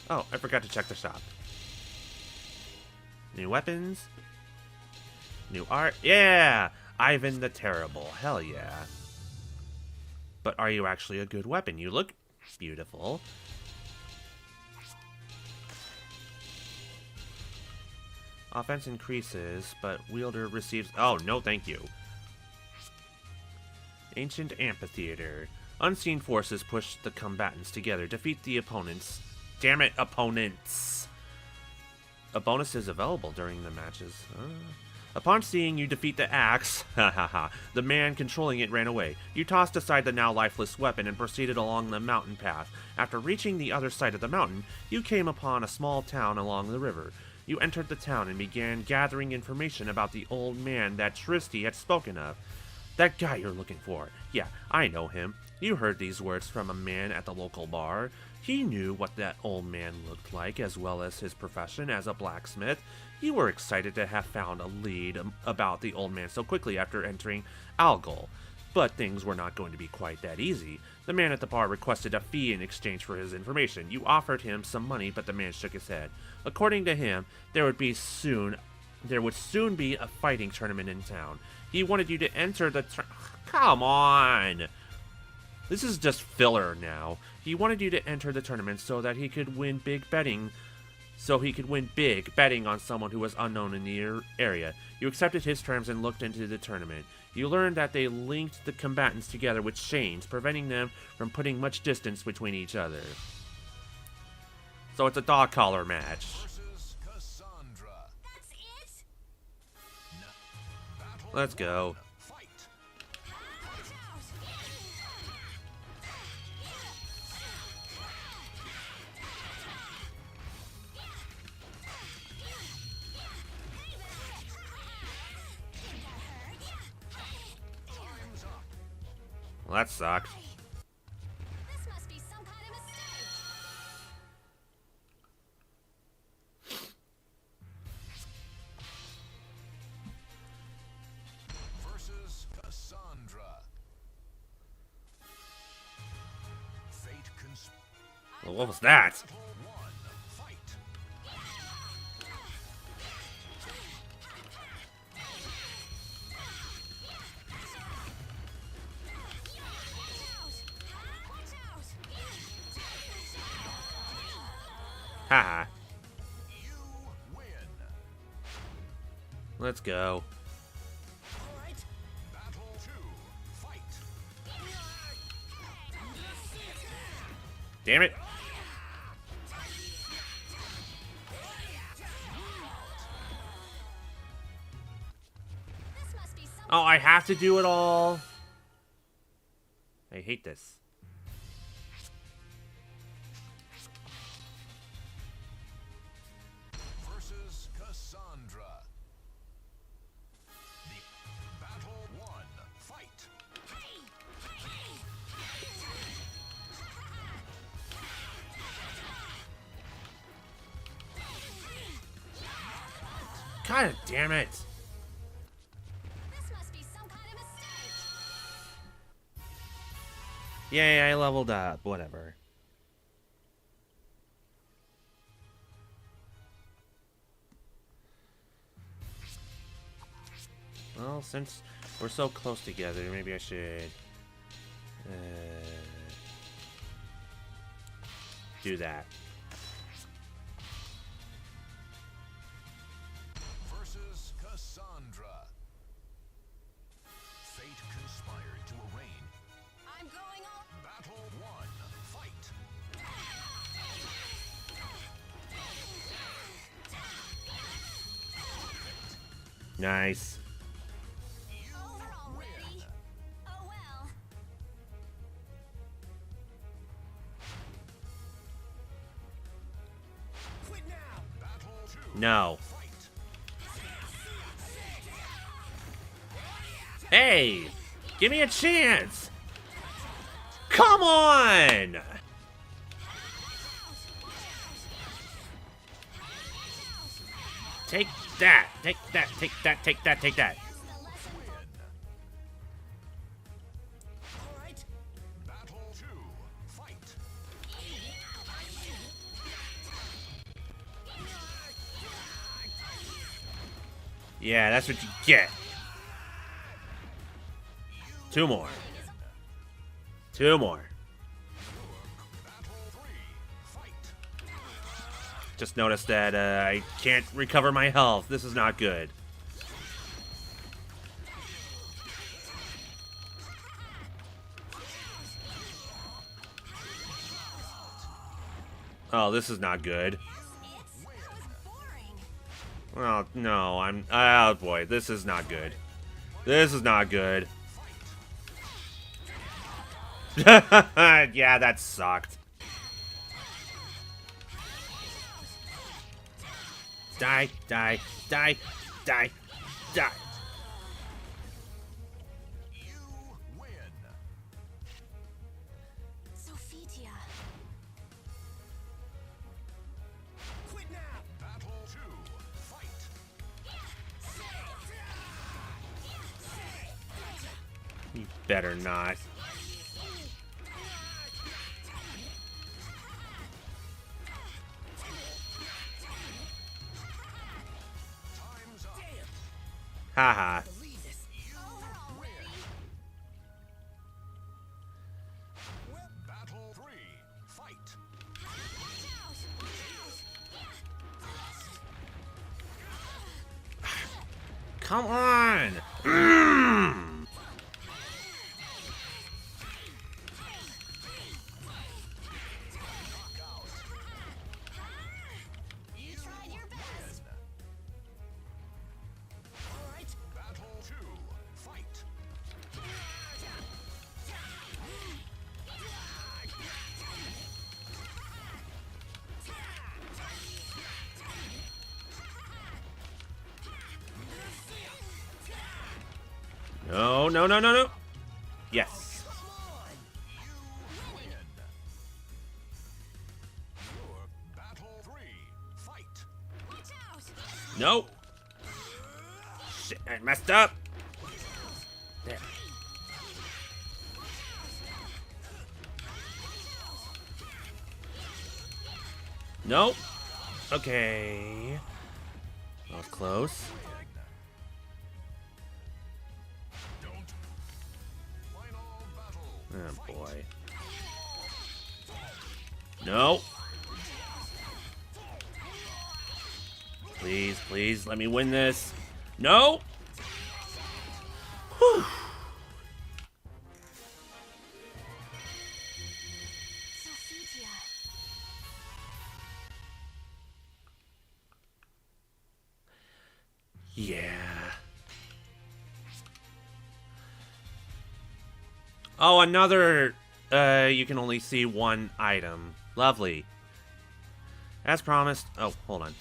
Oh, I forgot to check the shop. New weapons. New art. Yeah! Ivan the Terrible. Hell yeah. But are you actually a good weapon? You look beautiful. Offense increases, but wielder receives... Oh, no thank you. Ancient Amphitheater. Unseen forces push the combatants together. Defeat the opponents. Damn it, opponents! A bonus is available during the matches. Upon seeing you defeat the axe, the man controlling it ran away. You tossed aside the now lifeless weapon and proceeded along the mountain path. After reaching the other side of the mountain, you came upon a small town along the river. You entered the town and began gathering information about the old man that Tristy had spoken of. That guy you're looking for. Yeah, I know him. You heard these words from a man at the local bar. He knew what that old man looked like, as well as his profession as a blacksmith. You were excited to have found a lead about the old man so quickly after entering Algol. But things were not going to be quite that easy. The man at the bar requested a fee in exchange for his information. You offered him some money, but the man shook his head. According to him, there would soon be a fighting tournament in town. He wanted you to enter the Come on! This is just filler now. He wanted you to enter the tournament so that he could win big betting on someone who was unknown in the area. You accepted his terms and looked into the tournament. You learned that they linked the combatants together with chains, preventing them from putting much distance between each other. So it's a dog collar match.
Versus Cassandra.
That's it?
Battle
Let's go.
Fight. Time's up.
Well, that sucked.
This must be some kind of mistake.
Versus Cassandra. Fate
Well, what was that?
Battle 1. Fight.
Watch out!
Haha.
You win.
Let's go.
Alright. Battle 2. Fight.
Damn it.
This must be some
Oh, I have to do it all. I hate this.
Versus Cassandra. The Battle 1. Fight.
God damn it.
This must be some kind of mistake.
Yay, I leveled up. Whatever. Well, since we're so close together, maybe I should do that.
Versus Cassandra. Fate conspired to arraign.
I'm going all.
Battle 1. Fight.
Nice.
Over already. Oh well.
Quit now. Battle 2.
No.
Fight.
Hey! Give me a chance! Come on! Take that! Take that! Take that! Take that! Take that!
Alright. Battle 2. Fight.
Yeah, that's what you get. 2 more. 2 more. Just noticed that I can't recover my health. This is not good. Oh, this is not good. Oh, no, oh boy, this is not good. This is not good. Yeah, that sucked. Die, die, die, die, die.
You win.
Sophitia.
Quit now. Battle 2. Fight.
You better not.
Time's up.
Haha.
You win. Battle 3. Fight.
Come on. Mm.
You tried your best.
All right. Battle 2. Fight.
No, no, no, no, no. Yes.
You win. Your battle 3. Fight.
Watch out.
Nope. Shit, I messed up. There. Nope. Okay. That was close.
Don't. Final battle.
Oh boy. No. Please, please, let me win this. No. Whew.
Sophitia.
Yeah. Oh, another, you can only see one item. Lovely. As promised, oh, hold on.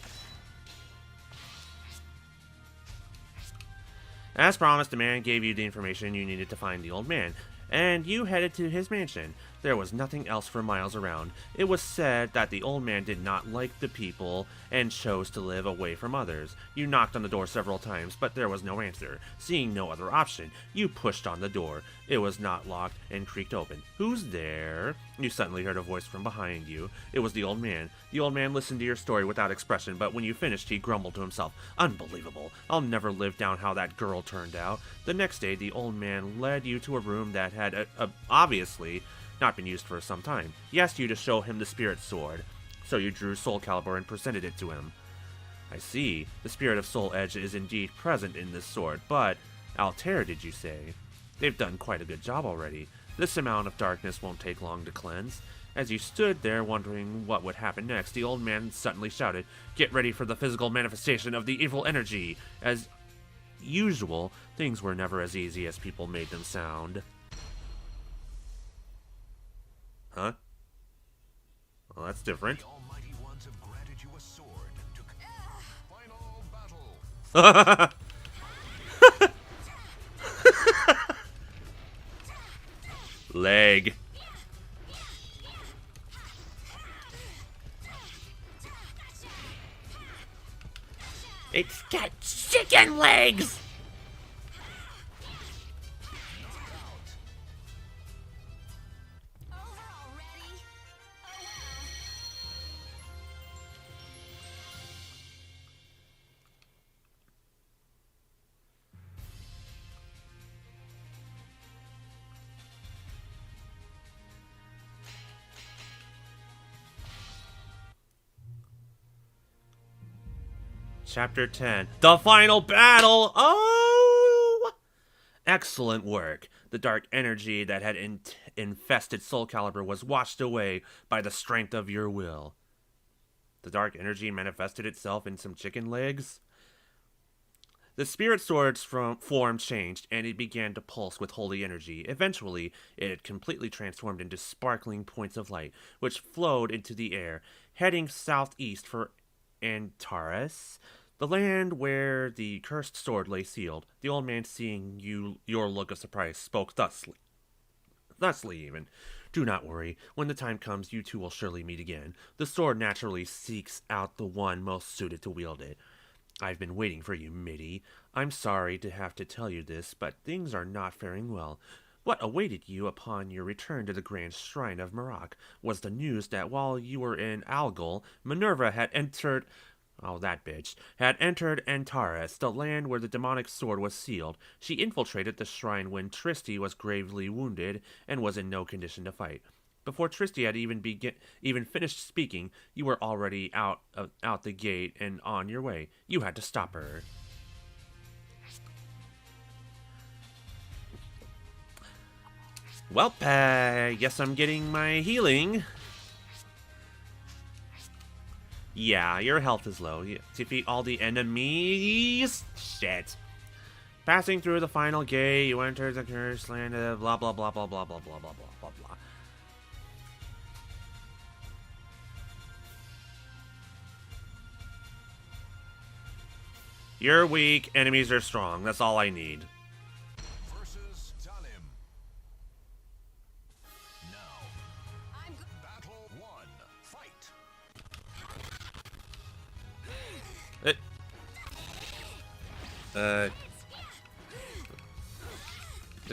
As promised, the man gave you the information you needed to find the old man, and you headed to his mansion. There was nothing else for miles around. It was said that the old man did not like the people and chose to live away from others. You knocked on the door several times, but there was no answer. Seeing no other option, you pushed on the door. It was not locked and creaked open. "Who's there?" You suddenly heard a voice from behind you. It was the old man. The old man listened to your story without expression, but when you finished, he grumbled to himself, "Unbelievable. I'll never live down how that girl turned out." The next day, the old man led you to a room that had obviously not been used for some time. He asked you to show him the spirit sword, so you drew SoulCalibur and presented it to him. I see. The spirit of Soul Edge is indeed present in this sword, but Altair, did you say? They've done quite a good job already. This amount of darkness won't take long to cleanse. As you stood there wondering what would happen next, the old man suddenly shouted, "Get ready for the physical manifestation of the evil energy." As usual, things were never as easy as people made them sound. Huh? Well, that's different.
The Almighty Ones have granted you a sword to final battle.
Leg. It's got chicken legs!
Over already? Oh well.
Chapter 10. The final battle! Oh! Excellent work. The dark energy that had infested SoulCalibur was washed away by the strength of your will. The dark energy manifested itself in some chicken legs? The spirit sword's form changed, and it began to pulse with holy energy. Eventually, it had completely transformed into sparkling points of light, which flowed into the air, heading southeast for Antares, the land where the cursed sword lay sealed. The old man, seeing your look of surprise, spoke thusly even. Do not worry. When the time comes, you two will surely meet again. The sword naturally seeks out the one most suited to wield it. I've been waiting for you, Mitty. I'm sorry to have to tell you this, but things are not faring well. What awaited you upon your return to the Grand Shrine of Marak was the news that while you were in Algol, Minerva had entered... Oh, that bitch. Had entered Antares, the land where the demonic sword was sealed. She infiltrated the shrine when Tristy was gravely wounded and was in no condition to fight. Before Tristy had even finished speaking, you were already out the gate and on your way. You had to stop her. Well, guess I'm getting my healing. Yeah, your health is low. You defeat all the enemies. Shit. Passing through the final gate, you enter the cursed land of blah blah blah blah blah blah blah blah blah blah blah. You're weak, enemies are strong. That's all I need.
Versus Talim. Now. Battle 1. Fight.
The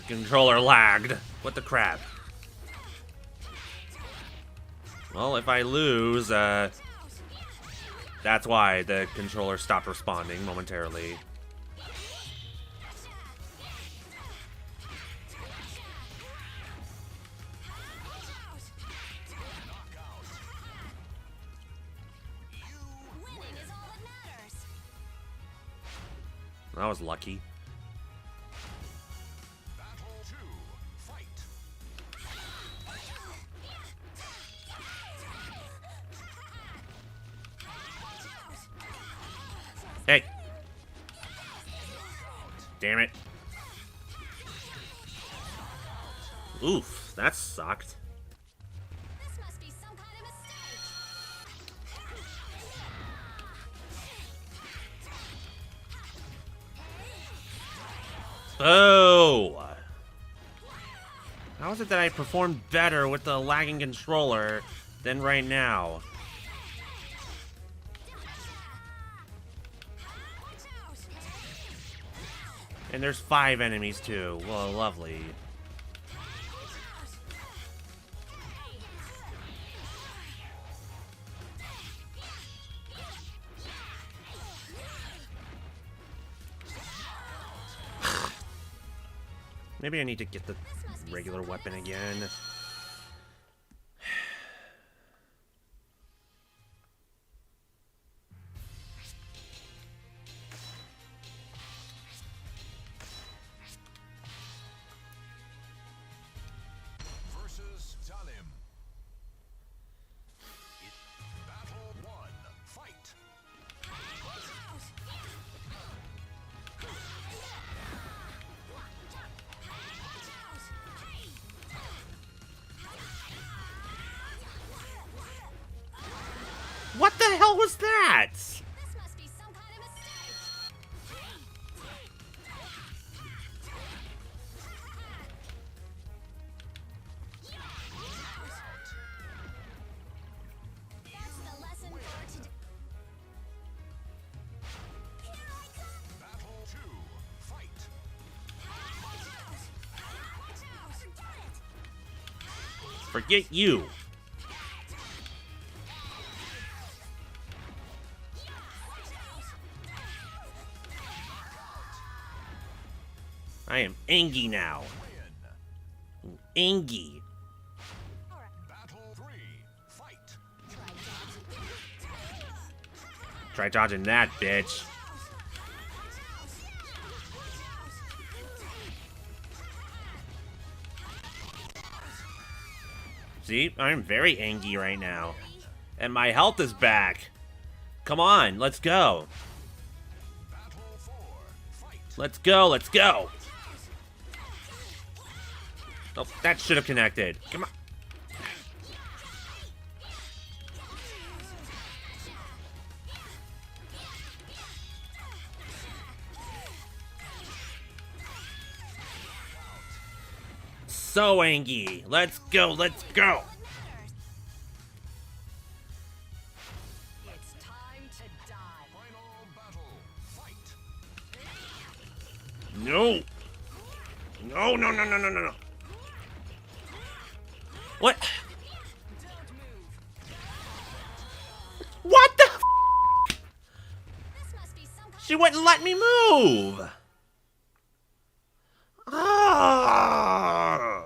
controller lagged. What the crap? Well, if I lose, that's why the controller stopped responding momentarily.
Winning is all that matters.
I was lucky.
Battle 2. Fight.
Hey! Damn it. Oof, that sucked.
This must be some kind of mistake.
Oh! How is it that I performed better with the lagging controller than right now? And there's 5 enemies too. Well, lovely. Maybe I need to get the regular weapon again.
Versus Talim. Battle 1. Fight.
What the hell was that?
This must be some kind of mistake. That's the lesson for today.
Battle 2. Fight.
Forget you. I am Angie now.
Win.
Angie.
Battle 3. Fight.
Try dodging that, bitch. See, I'm very angry right now. And my health is back. Come on, let's go. Let's go, let's go. Oh, that should have connected. Come on. So angry. Let's go, let's go.
It's time to die.
Final battle. Fight.
No. No, no, no, no, no, no, no. What?
Don't move.
What the f?
This must be some kind
She wouldn't let me move. Ah.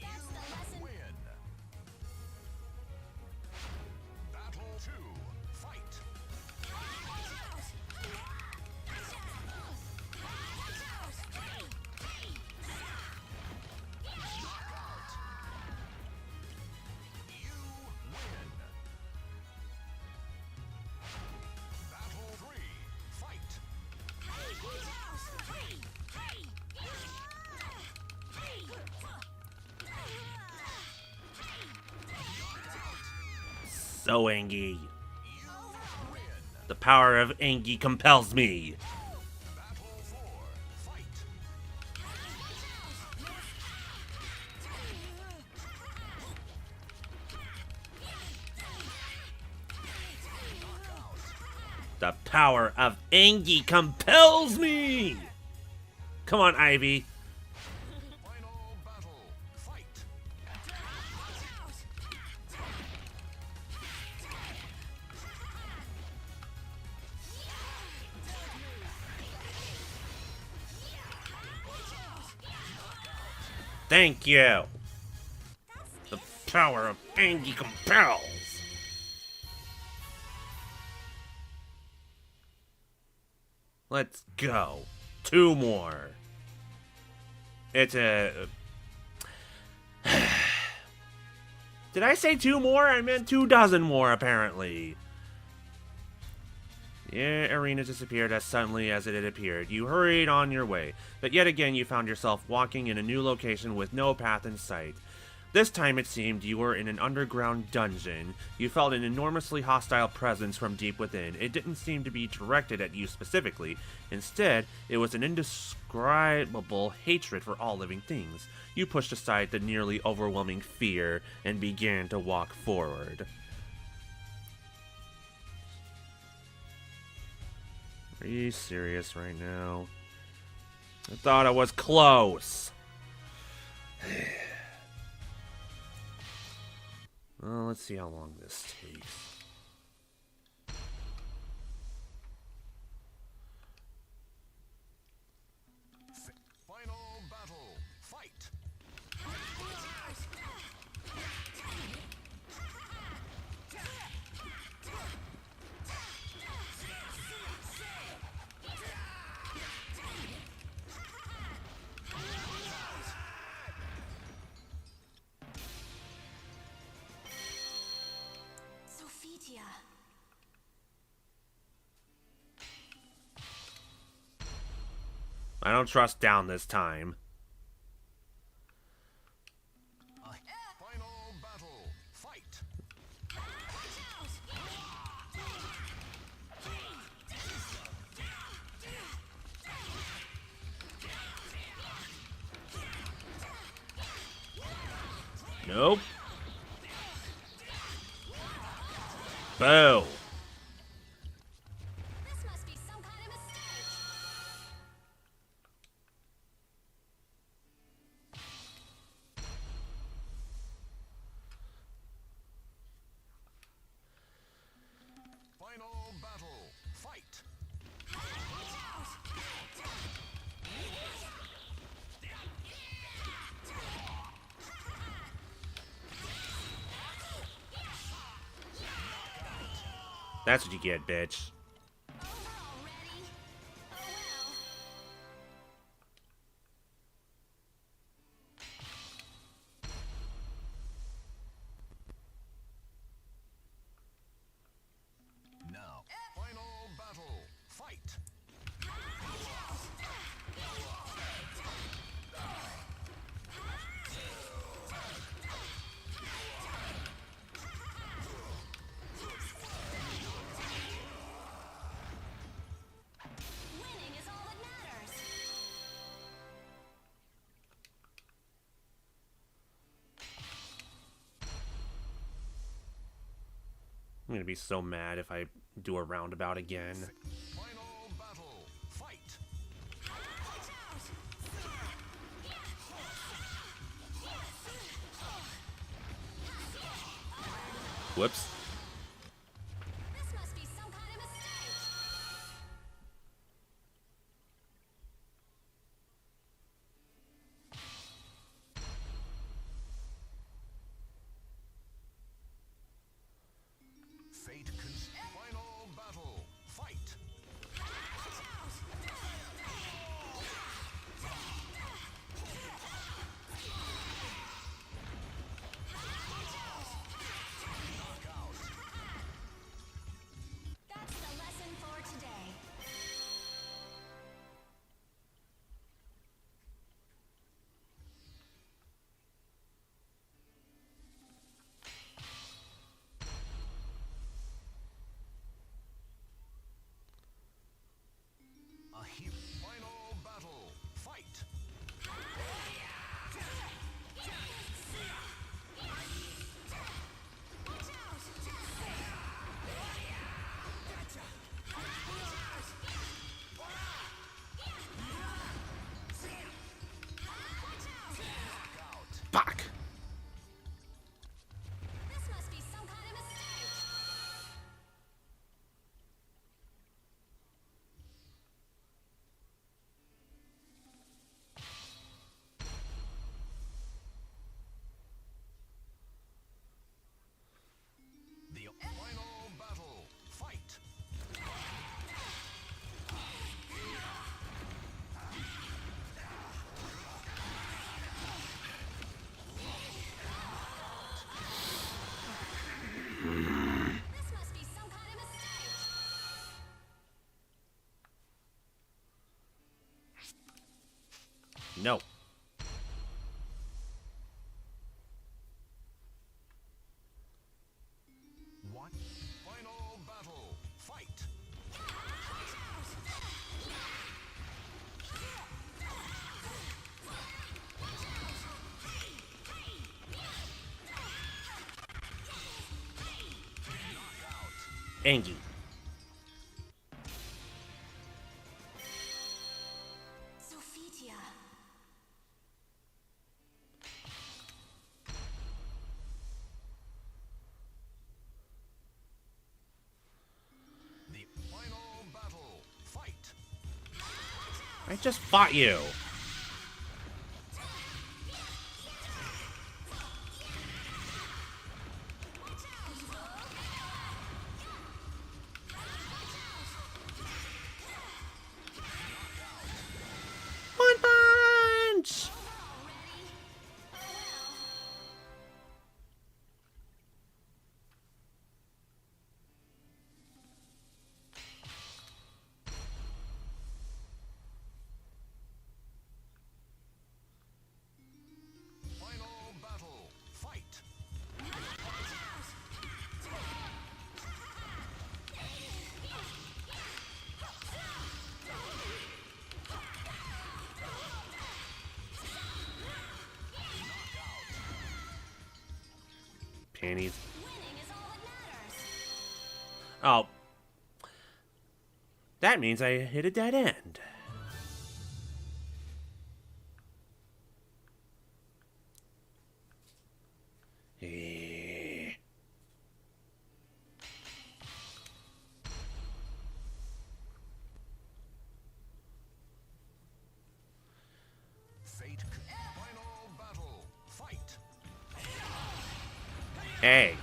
That's the lesson.
Win. Battle 2. Fight. You win. Battle 3. Fight.
So angry.
You win.
The power of Angie compels me.
Battle 4. Fight.
The power of Angie compels me. Come on, Ivy.
Final battle. Fight.
Thank you. The power of Angie compels. Let's go. 2 more. It's a... Did I say 2 more? I meant 24 more, apparently. The arena disappeared as suddenly as it had appeared. You hurried on your way, but yet again you found yourself walking in a new location with no path in sight. This time it seemed you were in an underground dungeon. You felt an enormously hostile presence from deep within. It didn't seem to be directed at you specifically. Instead, it was an indescribable hatred for all living things. You pushed aside the nearly overwhelming fear and began to walk forward. Are you serious right now? I thought I was close. Well, let's see how long this takes.
Final battle. Fight.
Sophia.
I don't trust down this time.
Final battle. Fight.
Nope. Boo.
This must be some kind of mistake.
Final battle. Fight.
That's what you get, bitch.
Overall ready? Oh well.
Now, final battle. Fight.
Winning is all that matters.
I'm gonna be so mad if I do a roundabout again.
Final battle. Fight.
Whoops.
This must be some kind of mistake.
Final battle. Fight. Knockout.
That's the lesson for today.
A hero. Final battle. Fight.
Fuck.
This must be some kind of mistake.
The final battle. Fight.
This must be some kind of mistake.
No.
What? Final battle. Fight.
Angie.
Sophitia.
The final battle. Fight.
I just fought you. One punch.
Overall ready? Oh well.
Final battle. Fight.
Panties.
Winning is all that matters.
Oh. That means I hit a dead end. Eh.
Fate. Final battle. Fight.
Hey.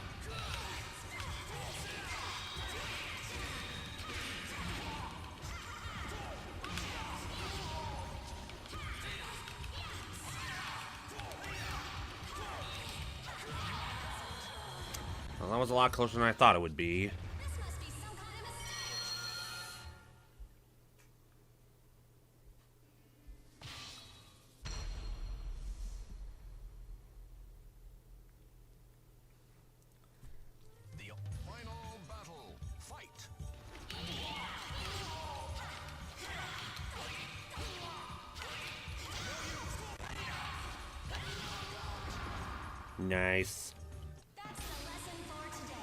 Well, that was a lot closer than I thought it would be.
This must be some kind of mistake.
The final battle. Fight.
Nice.
That's the lesson for today.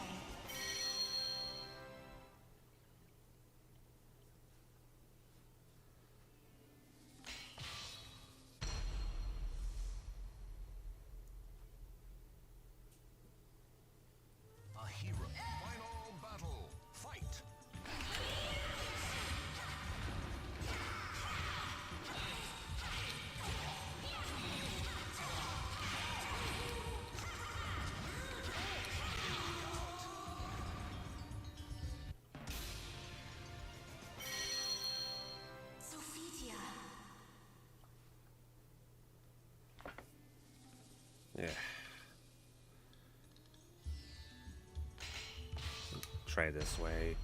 A hero. Final battle. Fight.
Sophia.
Yeah. Try this way.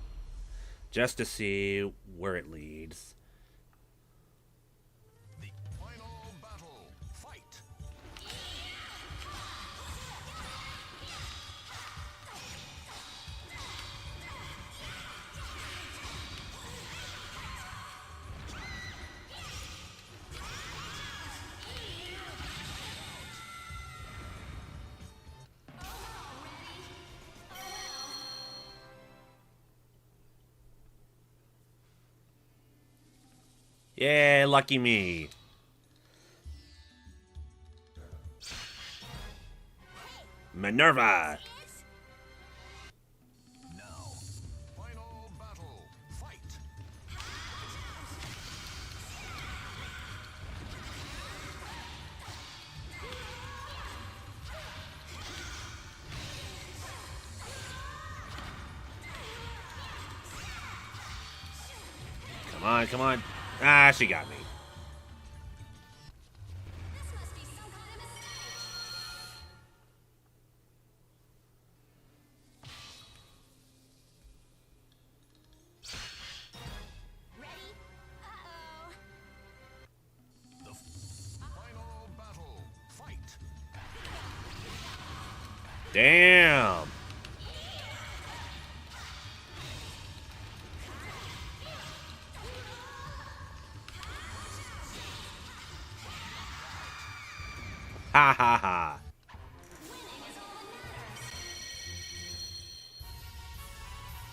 Just to see where it leads.
The final battle. Fight.
Yeah, lucky me. Minerva.
Now. Final battle. Fight.
Come on, come on. Ah, she got me.
This must be some kind of mistake. Ready? Uh-oh.
The final battle. Fight.
Damn. Ha ha ha.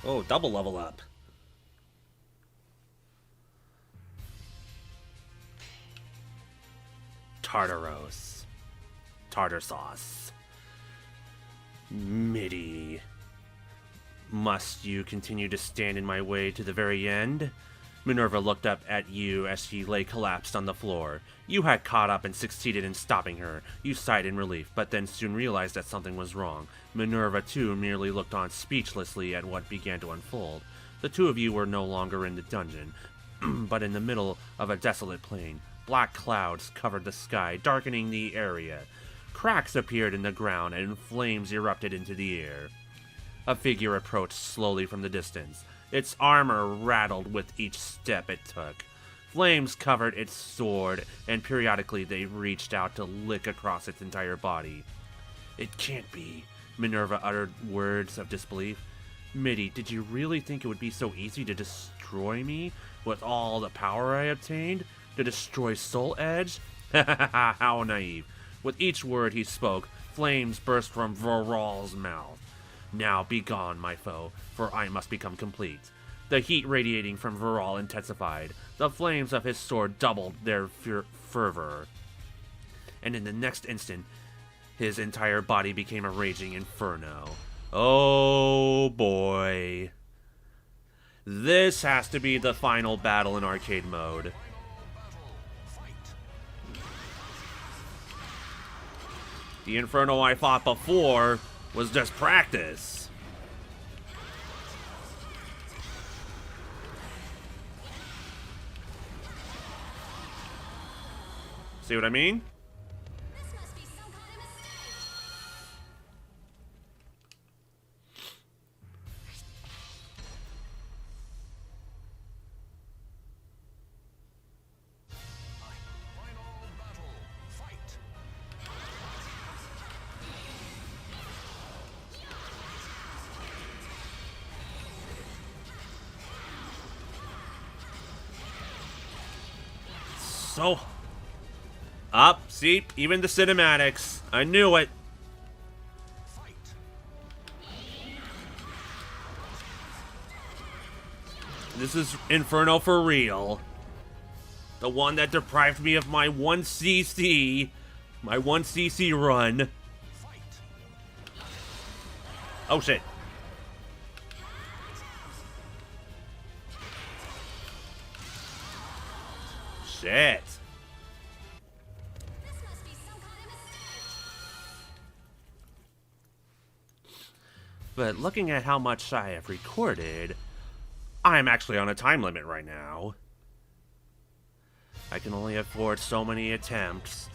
Oh, double level up. Tartaros. Tartar sauce. Midi. Must you continue to stand in my way to the very end? Minerva looked up at you as she lay collapsed on the floor. You had caught up and succeeded in stopping her. You sighed in relief, but then soon realized that something was wrong. Minerva, too, merely looked on speechlessly at what began to unfold. The two of you were no longer in the dungeon, but in the middle of a desolate plain. Black clouds covered the sky, darkening the area. Cracks appeared in the ground, and flames erupted into the air. A figure approached slowly from the distance. Its armor rattled with each step it took. Flames covered its sword, and periodically they reached out to lick across its entire body. It can't be. Minerva uttered words of disbelief. Midi, did you really think it would be so easy to destroy me with all the power I obtained? To destroy Soul Edge? How naive. With each word he spoke, flames burst from Voral's mouth. Now be gone, my foe, for I must become complete. The heat radiating from Voral intensified. The flames of his sword doubled their fervor. And in the next instant, his entire body became a raging inferno. Oh boy. This has to be the final battle in arcade mode. The inferno I fought before was just practice. See what I mean?
This must be some kind of mistake.
so... Up, see? Even the cinematics. I knew it. This is Inferno for real. The one that deprived me of my 1cc. My 1cc run. Oh shit. Shit.
This must be some kind of mistake.
But looking at how much I have recorded, I'm actually on a time limit right now. I can only afford so many attempts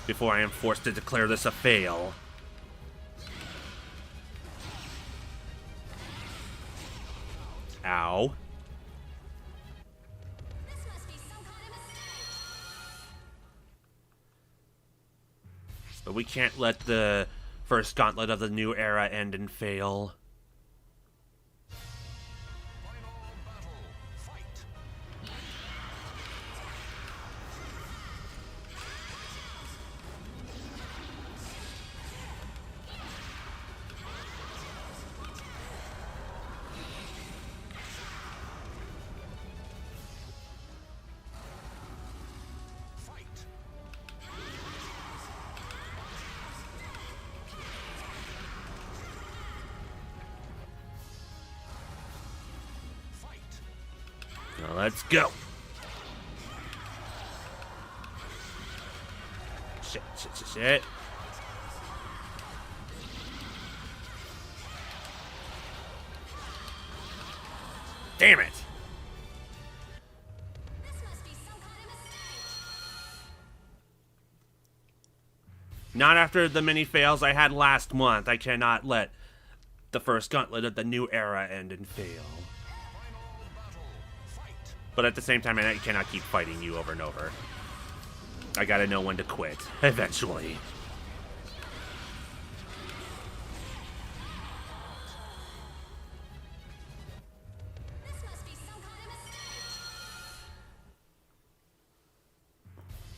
before I am forced to declare this a fail. Ow.
This must be some kind of mistake.
But we can't let the first gauntlet of the new era end and fail. Now let's go. Shit, shit, shit, shit. Damn it.
This must be some kind of mistake.
Not after the many fails I had last month. I cannot let the first gauntlet of the new era end and fail. But at the same time, I cannot keep fighting you over and over. I gotta know when to quit, eventually.
This must be some kind of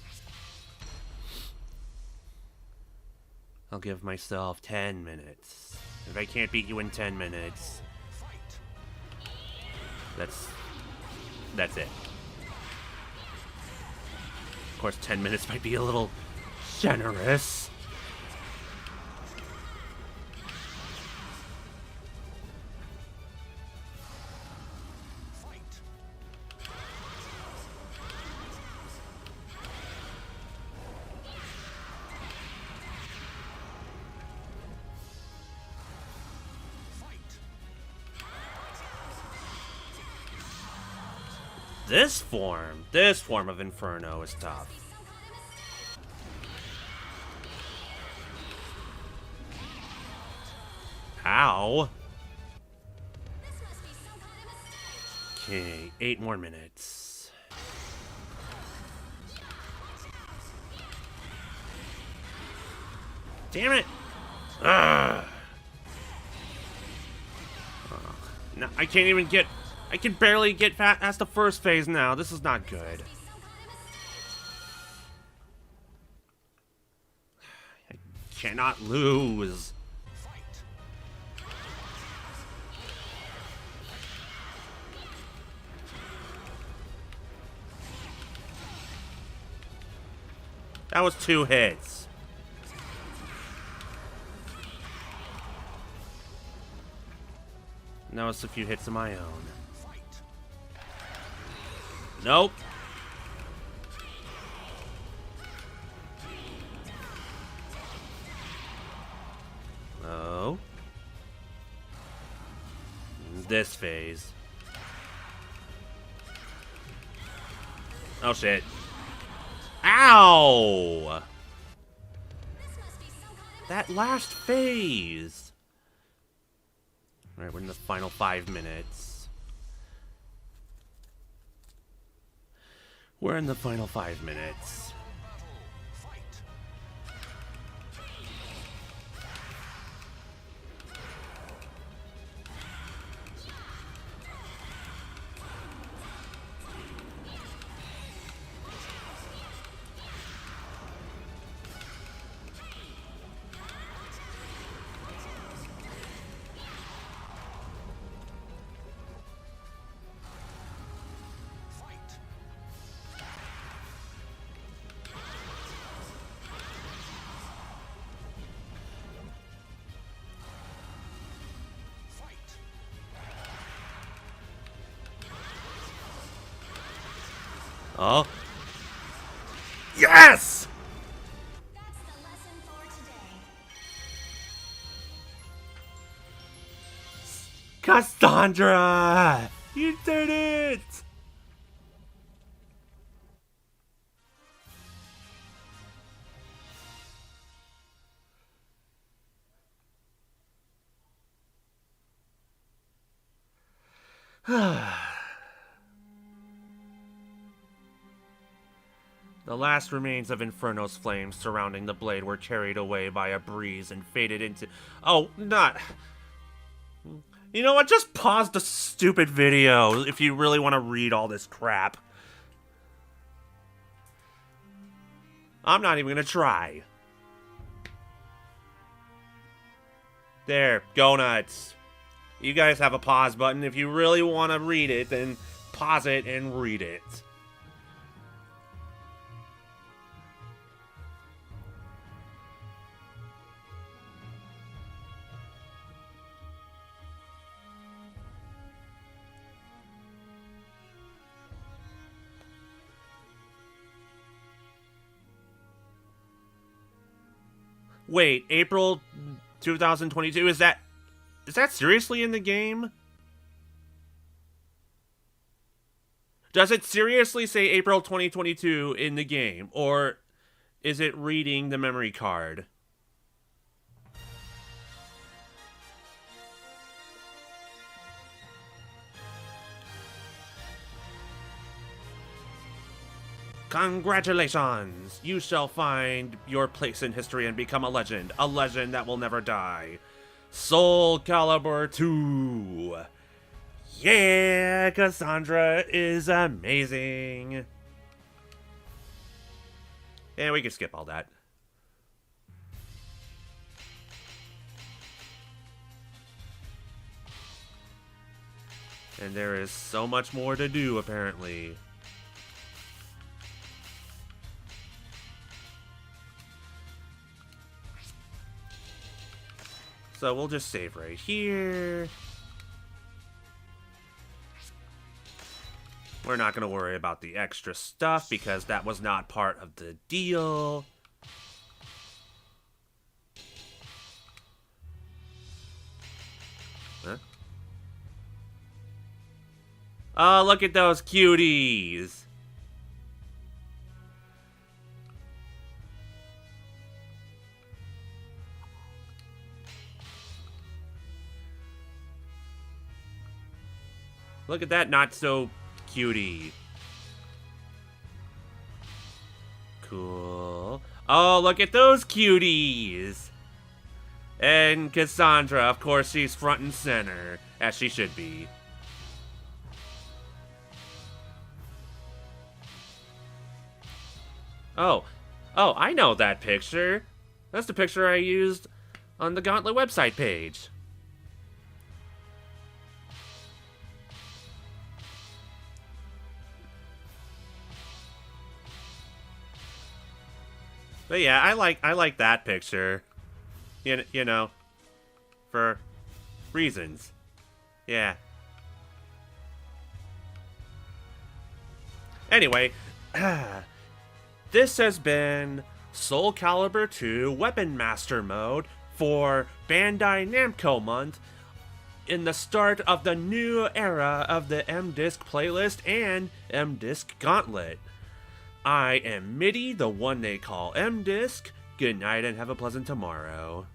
mistake.
I'll give myself 10 minutes. If I can't beat you in 10 minutes, that's it. Of course, 10 minutes might be a little generous. This form of Inferno is tough. Ow.
This must be some kind of mistake.
Okay, 8 more minutes. Damn it! Ugh. No, I can't even get... I can barely get past the first phase now. This is not good. I cannot lose. That was 2 hits. And that was a few hits of my own. Nope. Oh. This phase. Oh shit. Ow! That last phase. Alright, we're in the final 5 minutes. We're in the final 5 minutes. Oh. Yes!
That's the lesson for today.
Cassandra! You did it! The last remains of Inferno's flames surrounding the blade were carried away by a breeze and faded into... Oh, not... You know what? Just pause the stupid video if you really want to read all this crap. I'm not even going to try. There, go nuts. You guys have a pause button. If you really want to read it, then pause it and read it. Wait, April 2022, is that seriously in the game? Does it seriously say April 2022 in the game, or is it reading the memory card? Congratulations! You shall find your place in history and become a legend that will never die. SoulCalibur 2! Yeah, Cassandra is amazing! Yeah, we can skip all that. And there is so much more to do, apparently. So we'll just save right here. We're not going to worry about the extra stuff because that was not part of the deal. Huh? Oh, look at those cuties. Look at that not so cutie. Cool. Oh, look at those cuties. And Cassandra, of course, she's front and center, as she should be. Oh, I know that picture. That's the picture I used on the Gauntlet website page. But yeah, I like that picture. You know, for reasons. Yeah. Anyway, this has been SoulCalibur 2 Weapon Master Mode for Bandai Namco Month in the start of the new era of the M-Disk playlist and M-Disk Gauntlet. I am Mitty, the one they call M-Disk. Good night and have a pleasant tomorrow.